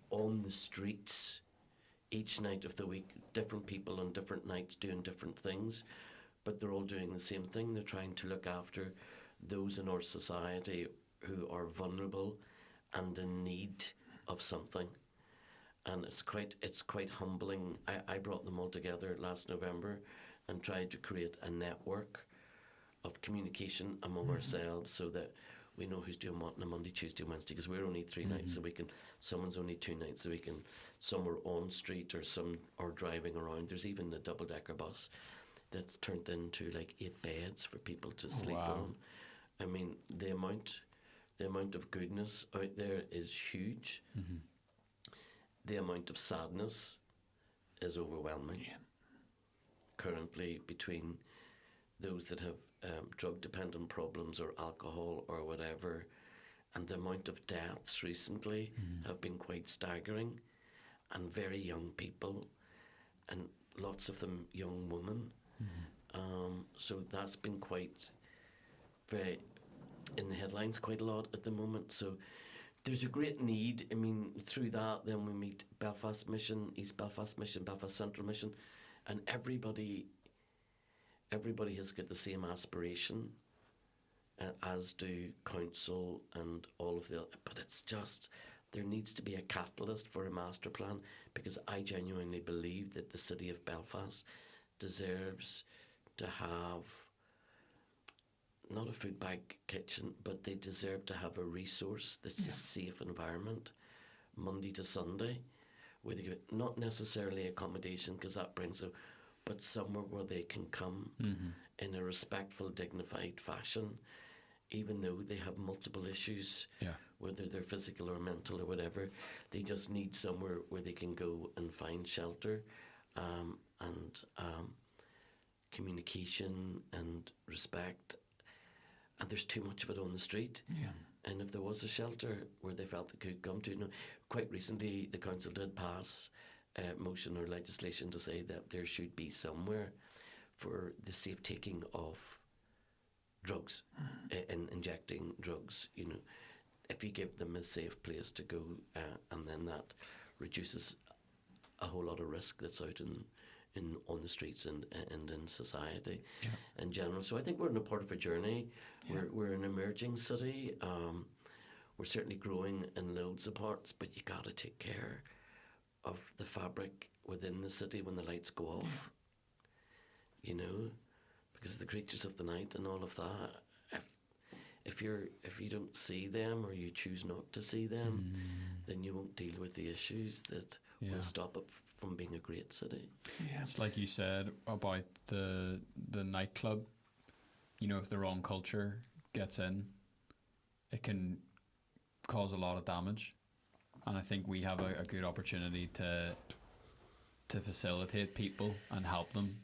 on the streets each night of the week, different people on different nights doing different things, but they're all doing the same thing. They're trying to look after those in our society who are vulnerable and in need of something. And it's quite humbling. I brought them all together last November and tried to create a network of communication among ourselves, so that we know who's doing what on a Monday, Tuesday, Wednesday, because we're only 3 nights a week, and someone's only 2 nights a week, and some are on street or some are driving around. There's even a double-decker bus that's turned into like 8 beds for people to sleep on. I mean, the amount of goodness out there is huge. The amount of sadness is overwhelming. Currently, between those that have drug-dependent problems or alcohol or whatever, and the amount of deaths recently have been quite staggering, and very young people, and lots of them young women. So that's been quite very in the headlines quite a lot at the moment. So there's a great need. I mean, through that, then we meet Belfast Mission, East Belfast Mission, Belfast Central Mission, and everybody has got the same aspiration, as do council and all of the. But it's just, there needs to be a catalyst for a master plan, because I genuinely believe that the city of Belfast deserves to have not a food bag kitchen, but they deserve to have a resource that's a safe environment, Monday to Sunday, where they get not necessarily accommodation, because that brings them, but somewhere where they can come in a respectful, dignified fashion, even though they have multiple issues, whether they're physical or mental or whatever. They just need somewhere where they can go and find shelter, and communication and respect. And there's too much of it on the street. And if there was a shelter where they felt they could come to, quite recently the council did pass motion or legislation to say that there should be somewhere for the safe taking of drugs, and injecting drugs. If you give them a safe place to go, and then that reduces a whole lot of risk that's out on the streets and in society in general. So I think we're in a part of a journey. We're an emerging city. We're certainly growing in loads of parts, but you got to take care of the fabric within the city when the lights go off. Because of the creatures of the night and all of that. If you don't see them, or you choose not to see them, then you won't deal with the issues that will stop it from being a great city. It's like you said about the nightclub. If the wrong culture gets in, it can cause a lot of damage. And I think we have a good opportunity to facilitate people and help them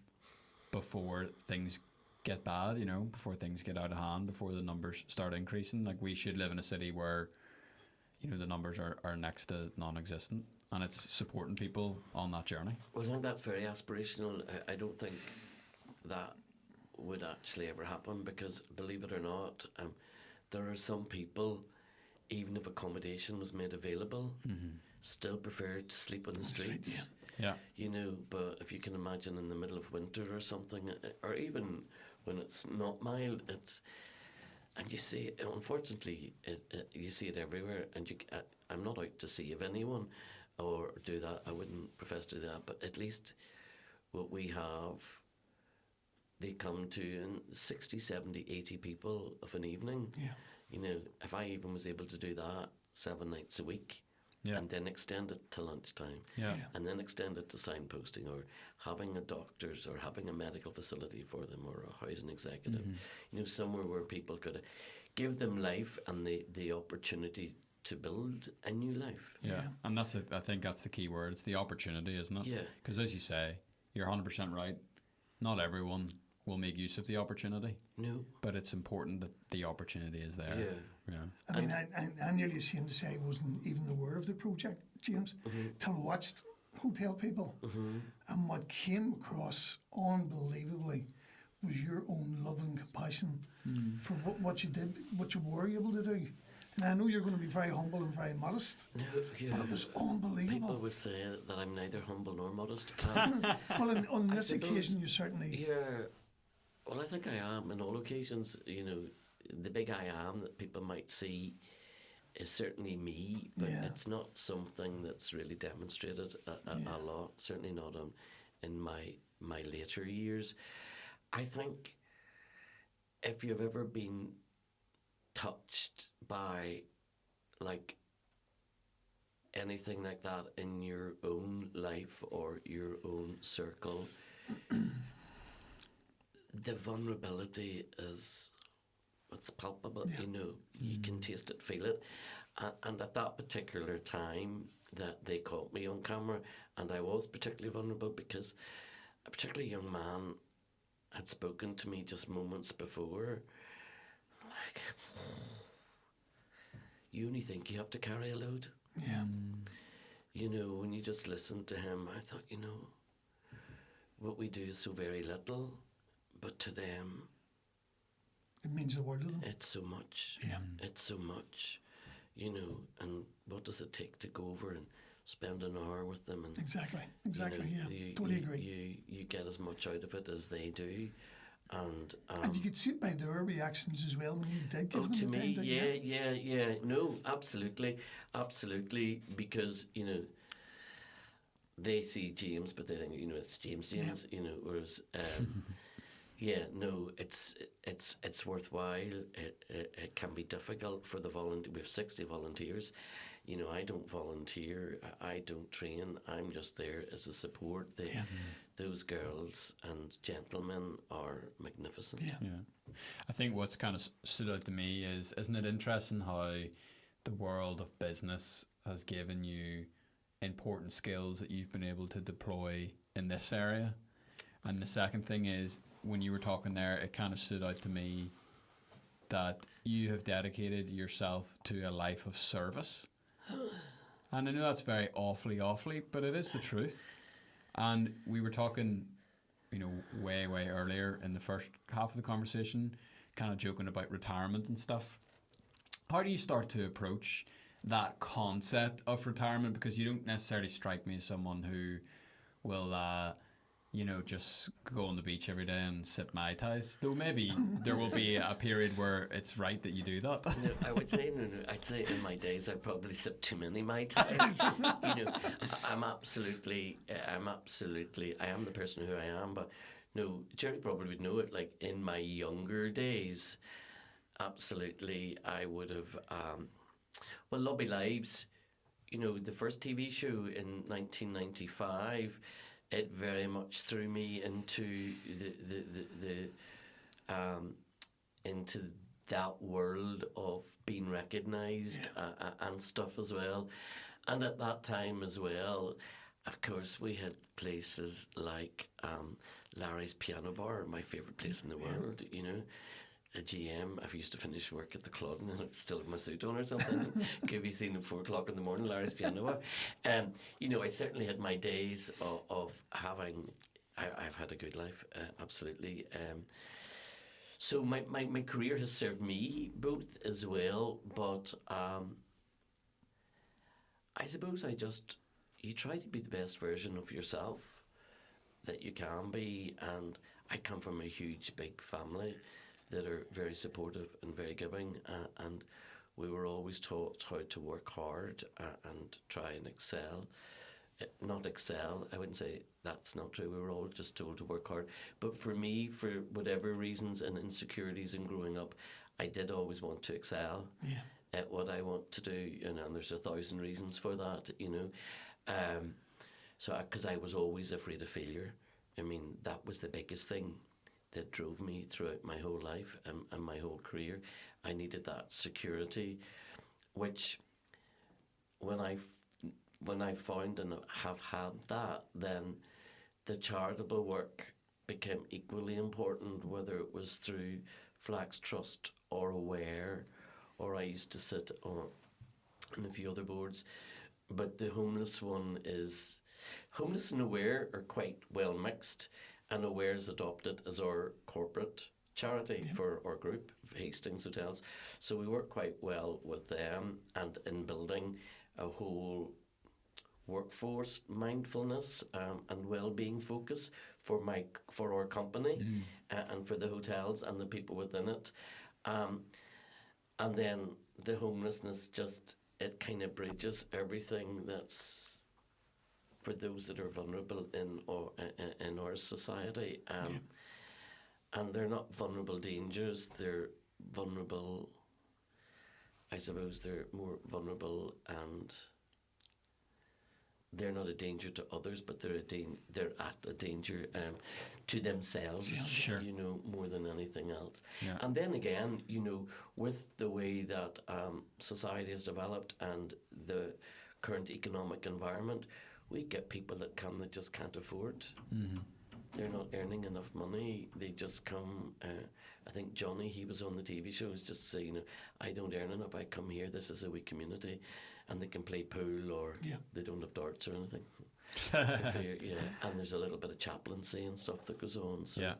before things get bad, before things get out of hand, before the numbers start increasing. Like, we should live in a city where, the numbers are next to non-existent, and it's supporting people on that journey. Well, I think that's very aspirational. I don't think that would actually ever happen, because, believe it or not, there are some people, even if accommodation was made available, still prefer to sleep on the streets. But if you can imagine in the middle of winter or something, or even when it's not mild, and you see it, unfortunately, you see it everywhere. And I'm not out to save anyone or do that. I wouldn't profess to do that. But at least what we have, they come to 60, 70, 80 people of an evening. If I even was able to do that 7 nights a week, and then extend it to lunchtime, and then extend it to signposting, or having a doctor's or having a medical facility for them, or a housing executive, somewhere where people could give them life and the opportunity to build a new life. And I think that's the key word. It's the opportunity, isn't it? Yeah. Because as you say, you're 100% right. Not everyone will make use of the opportunity. No. But it's important that the opportunity is there. Yeah. I mean, I nearly ashamed to say I wasn't even aware of the project, James, till I watched Hotel People. And what came across unbelievably was your own love and compassion for what you did, what you were able to do. And I know you're going to be very humble and very modest, No, but it was unbelievable. People would say that I'm neither humble nor modest. Well, on this suppose- occasion, you certainly... Yeah. Well, I think I am in all occasions. You know, the big I am that people might see is certainly me, but it's not something that's really demonstrated a lot. Certainly not in my later years. I think if you've ever been touched by like anything like that in your own life or your own circle, the vulnerability is, it's palpable, you know, you can taste it, feel it. And at that particular time that they caught me on camera, and I was particularly vulnerable because a particularly young man had spoken to me just moments before, like, you only think you have to carry a load. Yeah. You know, when you just listen to him, I thought, you know, what we do is so very little, but to them, It means the world to them. it's so much. Yeah. It's so much, you know, and what does it take to go over and spend an hour with them? And Exactly, you know, totally agree. You get as much out of it as they do. And And you could see it by their reactions as well when you did give them to the me, time. yeah. No, absolutely, because, you know, they see James, but they think, you know, it's James, you know, whereas, yeah, no, it's worthwhile. It can be difficult for the volunteer. We have 60 volunteers. You know, I don't volunteer. I don't train. I'm just there as a support. Those girls and gentlemen are magnificent. Yeah. I think what's kind of stood out to me is, isn't it interesting how the world of business has given you important skills that you've been able to deploy in this area? And the second thing is, when you were talking there, it kind of stood out to me that you have dedicated yourself to a life of service. And I know that's very awfully, but it is the truth. And we were talking, you know, way earlier in the first half of the conversation, kind of joking about retirement and stuff. How do you start to approach that concept of retirement? Because you don't necessarily strike me as someone who will, you know, just go on the beach every day and sip Mai Tais. Though maybe there will be a period where it's right that you do that. No, I would say no. I'd say in my days I probably sipped too many Mai Tais. You know, I am the person who I am. But no, Jerry probably would know it. Like in my younger days, absolutely, I would have. Well, Lobby Lives, you know, the first TV show in 1995. It very much threw me into into that world of being recognised and stuff as well. And at that time as well, of course, we had places like Larry's Piano Bar, my favourite place in the world, you know. A GM, if I used to finish work at the club and I'd still have my suit on or something, could be seen at 4 o'clock in the morning, Larry's Piano Bar. You know, I certainly had my days of having, I've had a good life, absolutely. So my career has served me both as well, but I suppose you try to be the best version of yourself that you can be, and I come from a huge, big family that are very supportive and very giving, and we were always taught how to work hard and try and excel. Not excel, I wouldn't say that's not true. We were all just told to work hard. But for me, for whatever reasons and insecurities and growing up, I did always want to excel at what I want to do, and there's 1,000 reasons for that, you know. So because I was always afraid of failure. I mean, that was the biggest thing that drove me throughout my whole life and my whole career. I needed that security, which when I found and have had that, then the charitable work became equally important, whether it was through Flax Trust or Aware, or I used to sit on a few other boards. But the homeless one is... Homeless and Aware are quite well mixed, and Aware is adopted as our corporate charity for our group, Hastings Hotels. So we work quite well with them, and in building a whole workforce mindfulness and well-being focus for our company and for the hotels and the people within it. And then the homelessness, just it kind of bridges everything that's for those that are vulnerable in our society. And they're not vulnerable dangers, they're vulnerable, I suppose they're more vulnerable, and they're not a danger to others, but they're at a danger to themselves, Sure. you know, more than anything else. Yeah. And then again, you know, with the way that society has developed and the current economic environment, we get people that come that just can't afford. Mm-hmm. They're not earning enough money. They just come. I think Johnny, he was on the TV shows, just say, you know, I don't earn enough. I come here. This is a wee community, and they can play pool, or they don't have darts or anything. And there's a little bit of chaplaincy and stuff that goes on. So,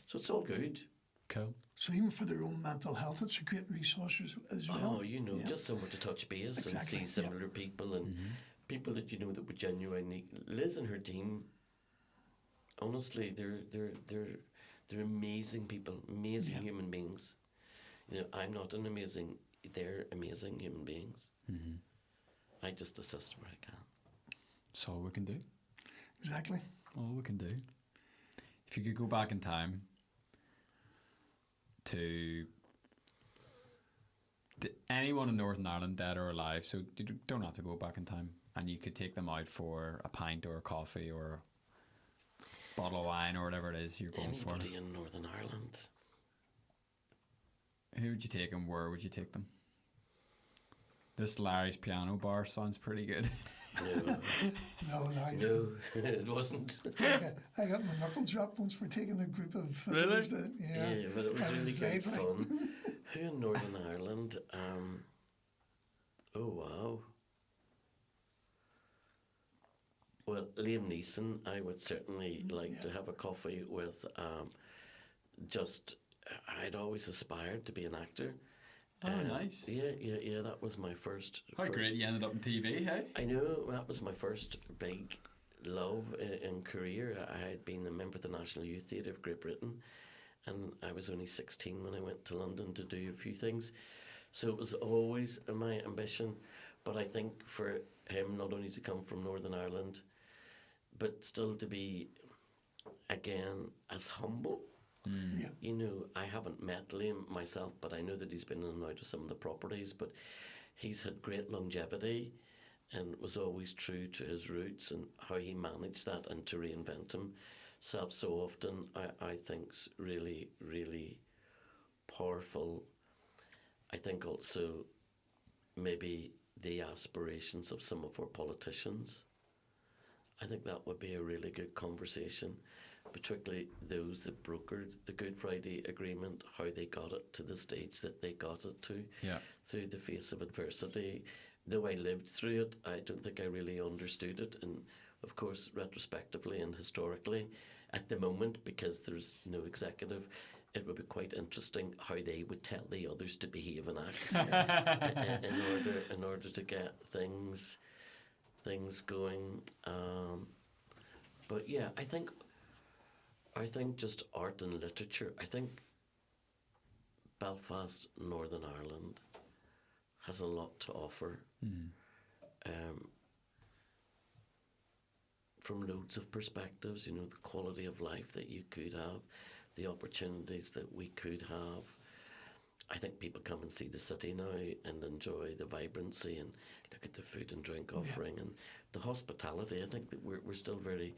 so it's all good. Cool. So even for their own mental health, it's a great resource as well. Oh, you know, just somewhere to touch base and see similar people and people that you know that would genuinely. Liz and her team. Honestly, they're amazing people, amazing human beings. You know, I'm not an amazing. They're amazing human beings. Mm-hmm. I just assist where I can. That's all we can do. Exactly. All we can do. If you could go back in time to anyone in Northern Ireland, dead or alive, so you don't have to go back in time, and you could take them out for a pint or a coffee or bottle of wine or whatever it is you're going for. Anybody in Northern Ireland. Who would you take and where would you take them? This Larry's Piano Bar sounds pretty good. No. No, it wasn't. I got my knuckles dropped once for taking a group of visitors. Really? Yeah, but it was really good fun. Who in Northern Ireland? Oh, wow. Well, Liam Neeson, I would certainly like to have a coffee with. I'd always aspired to be an actor. Oh, nice. Yeah, that was my first. How great you ended up on TV, hey? I know, that was my first big love in career. I had been a member of the National Youth Theatre of Great Britain, and I was only 16 when I went to London to do a few things. So it was always my ambition, but I think for him not only to come from Northern Ireland, but still to be, again, as humble. You know, I haven't met Liam myself, but I know that he's been in and out of some of the properties, but he's had great longevity and was always true to his roots and how he managed that and to reinvent himself so often, I think's really, really powerful. I think also maybe the aspirations of some of our politicians. I think that would be a really good conversation, particularly those that brokered the Good Friday Agreement, how they got it to the stage that they got it to, through the face of adversity. Though I lived through it, I don't think I really understood it. And of course, retrospectively and historically, at the moment, because there's no executive, it would be quite interesting how they would tell the others to behave and act in order to get things going. But yeah, I think just art and literature. I think Belfast, Northern Ireland, has a lot to offer. From loads of perspectives, you know, the quality of life that you could have, the opportunities that we could have. I think people come and see the city now and enjoy the vibrancy and look at the food and drink offering and the hospitality. I think that we're still very,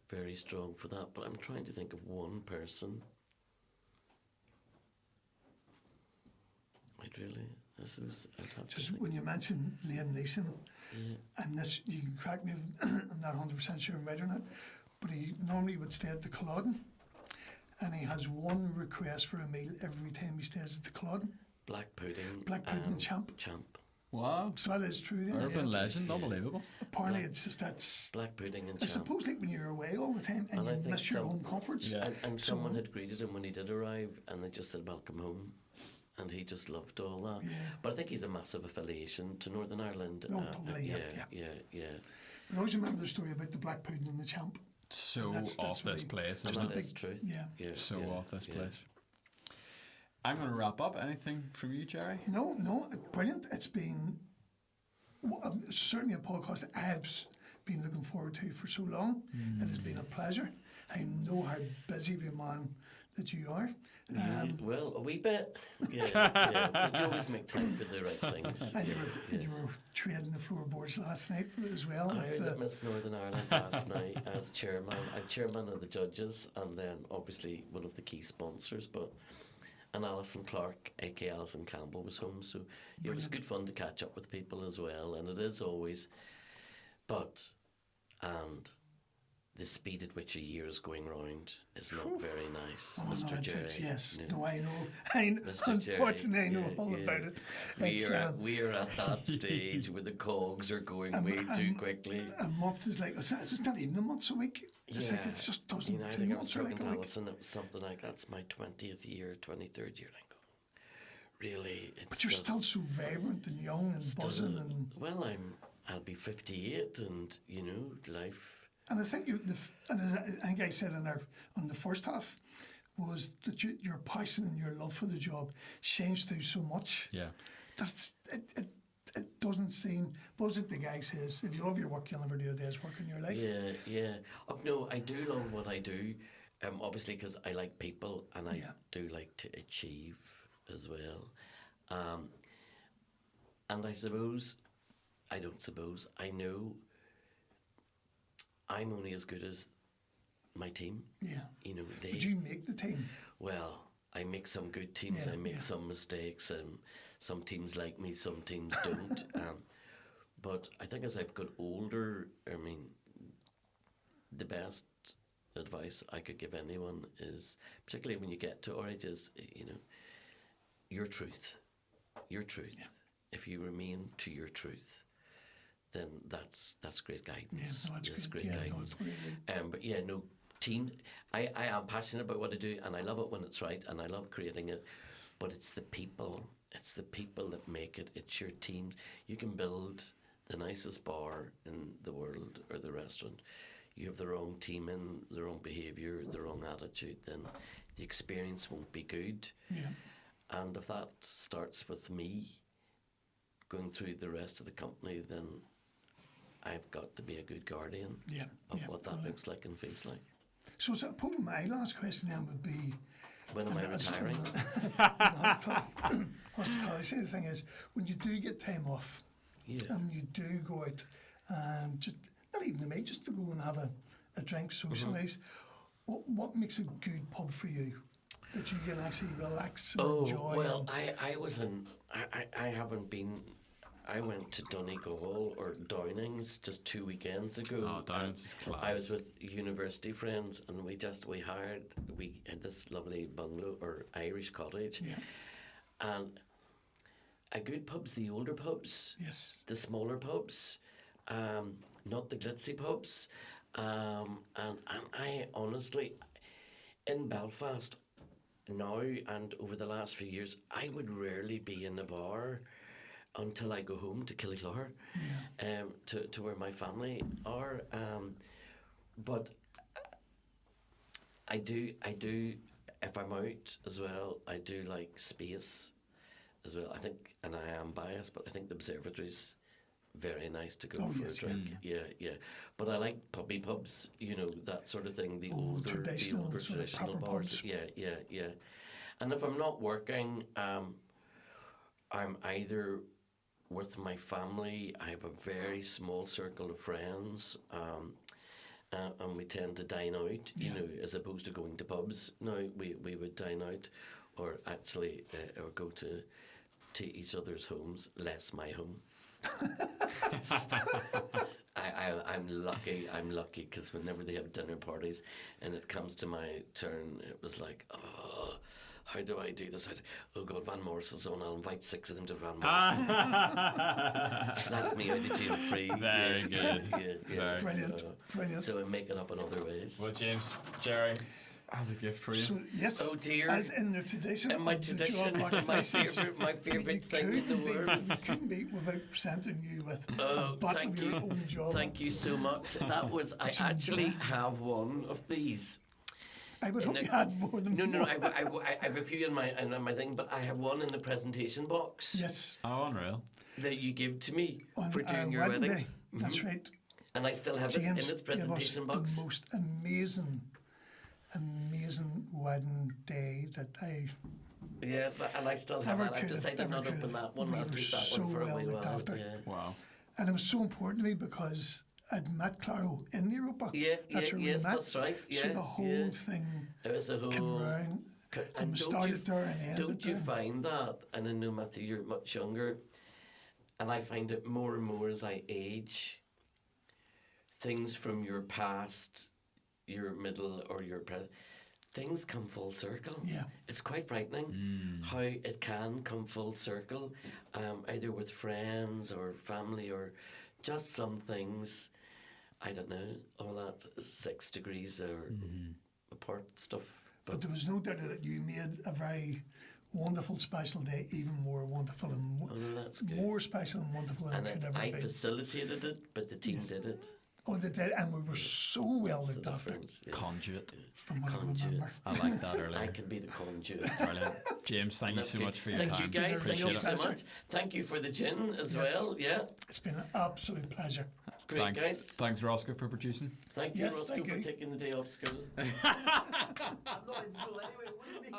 very strong for that. But I'm trying to think of one person. I'd have Just to think. when you mentioned Liam Neeson, and this, you can correct me if I'm not 100% sure I'm right or not, but he normally would stay at the Culloden. and he has one request for a meal every time he stays at the club. Black pudding And champ. Wow. So that is true. Then. Urban legend, unbelievable. Apparently, it's just that's black pudding and I champ. suppose like when you're away all the time and you miss your home comforts. Yeah. And someone had greeted him when he did arrive, and they just said welcome home, and he just loved all that. Yeah. But I think he's a massive affiliation to Northern Ireland. No, totally. Yeah. But I always remember the story about the black pudding and the champ. So That's off this really- place. And Isn't that it? is truth. Yeah. So off this place. I'm going to wrap up. Anything from you, Jerry? No, brilliant. It's been certainly a podcast I have been looking forward to for so long. It has been a pleasure. I know how busy of a man that you are. Well, a wee bit. Yeah. But you always make time for the right things. And you were trading the floorboards last night as well. I was at Miss Northern Ireland last night as chairman. I'm chairman of the judges, and then obviously one of the key sponsors. And Alison Clark, aka Alison Campbell, was home, so it was good fun to catch up with people as well. And it is always, and the speed at which a year is going round is not very nice, Mr. Jerry. Yes, you no, I know. Mr. Jerry, Unfortunately, I know all about it. We are at that stage where the cogs are going way too quickly. A month is like, it's not even a month a week. It's like it just doesn't. I 2 think I was months are talking like to a week. Alison, it was something like, that's my 20th year, 23rd year. I go, really? It's But you're just, still so vibrant and young and buzzing and. Well, I'll be 58, and life. And I think I think I said on the first half was that your passion and your love for the job shines through so much. Yeah. That's it doesn't seem. What was it the guy says? If you love your work, you'll never do a day's work in your life. Yeah. Oh, no, I do love what I do. Obviously, because I like people, and I do like to achieve as well. And I know I'm only as good as my team. Yeah. They. Would you make the team? Well, I make some good teams. I make some mistakes, and some teams like me, some teams don't. But I think as I've got older, the best advice I could give anyone is, particularly when you get to our age, is your truth. Your truth. Yeah. If you remain to your truth, then that's great guidance. Yeah, that's great guidance. But team. I am passionate about what I do, and I love it when it's right, and I love creating it. But it's the people. It's the people that make it. It's your teams. You can build the nicest bar in the world or the restaurant. You have the wrong team in, the wrong behaviour, the wrong attitude, then the experience won't be good. Yeah. And if that starts with me going through the rest of the company, then I've got to be a good guardian of what that looks like and feels like. So probably my last question then would be, when am I retiring? Hospitality. The thing is, when you do get time off, and you do go out, just not even to me, just to go and have a drink, socialise. What makes a good pub for you that you can actually relax and enjoy? Well, I haven't been. I went to Donegal or Downings just 2 weekends ago. Oh, Downings is class. I was with university friends, and we had this lovely bungalow or Irish cottage. Yeah. And a good pub's the older pubs. Yes. The smaller pubs, not the glitzy pubs. And I honestly, in Belfast now and over the last few years, I would rarely be in a bar until I go home to Killyclogher, to where my family are. But I do, if I'm out as well, I do like space as well. I think, and I am biased, but I think the observatory's very nice to go for a drink. Yeah. But I like pubs, that sort of thing, the older traditional bars. Pubs. Yeah. And if I'm not working, I'm either with my family. I have a very small circle of friends, and we tend to dine out, as opposed to going to pubs. Now we would dine out, or actually, or go to each other's homes, less my home. I'm lucky. I'm lucky because whenever they have dinner parties and it comes to my turn, it was like, oh, how do I do this? Oh God, Van Morrison's on. I'll invite 6 of them to Van Morrison. That's me out of jail free. Very good. Yeah. Brilliant. So I make it up in other ways. Well, James, Jerry has a gift for you. So, yes, Oh dear. as in the tradition In my of the tradition, John Box my license, favourite thing in the world. You couldn't be without presenting you with a Oh, button thank of your you. own job. Thank you so much. That was, I actually have one of these. I would hope you had more than No, one. I have a few in my thing, but I have one in the presentation box. Yes. Oh, unreal. That you give to me On for our doing your wedding. day. That's right. And I still have James it in its presentation gave us box. the most amazing wedding day that I Yeah, and I still have Never that. I've could have, decided never not to could open have. that one. We I'll were keep that so one for a well wee looked while. after. Yeah. Wow. and it was so important to me because I'd met Claro in Europa. Yeah, That's where we yes, met. that's right. So Yeah, the whole yeah. thing It was a whole. came round and we started there and ended Don't you there. find that? And I know, Matthew, you're much younger, and I find it more and more as I age. Things from your past, your middle, or your present, things come full circle. Yeah. It's quite frightening how it can come full circle, either with friends or family or just some things. I don't know, all that 6 degrees or apart stuff. But there was no doubt that you made a very wonderful, special day even more wonderful and Oh, no, that's good. more special and wonderful than it could ever I be. facilitated it, but the team did it. Oh, they did, and we were so well That's the looked after, difference. Yeah. Conduit. from what Conduit. I remember. I like that earlier. I can be the conduit. Brilliant. James, thank you That's so good. much for your Thank time. you guys. Thank Appreciate you it. so Pleasure. much. Thank you for the gin as Yes. well. Yeah, It's been an absolute pleasure. great Thanks. guys. Thanks, Roscoe, for producing. Thank you, Yes, Roscoe, thank for you. taking the day off school. I'm not in school anyway, wouldn't it be?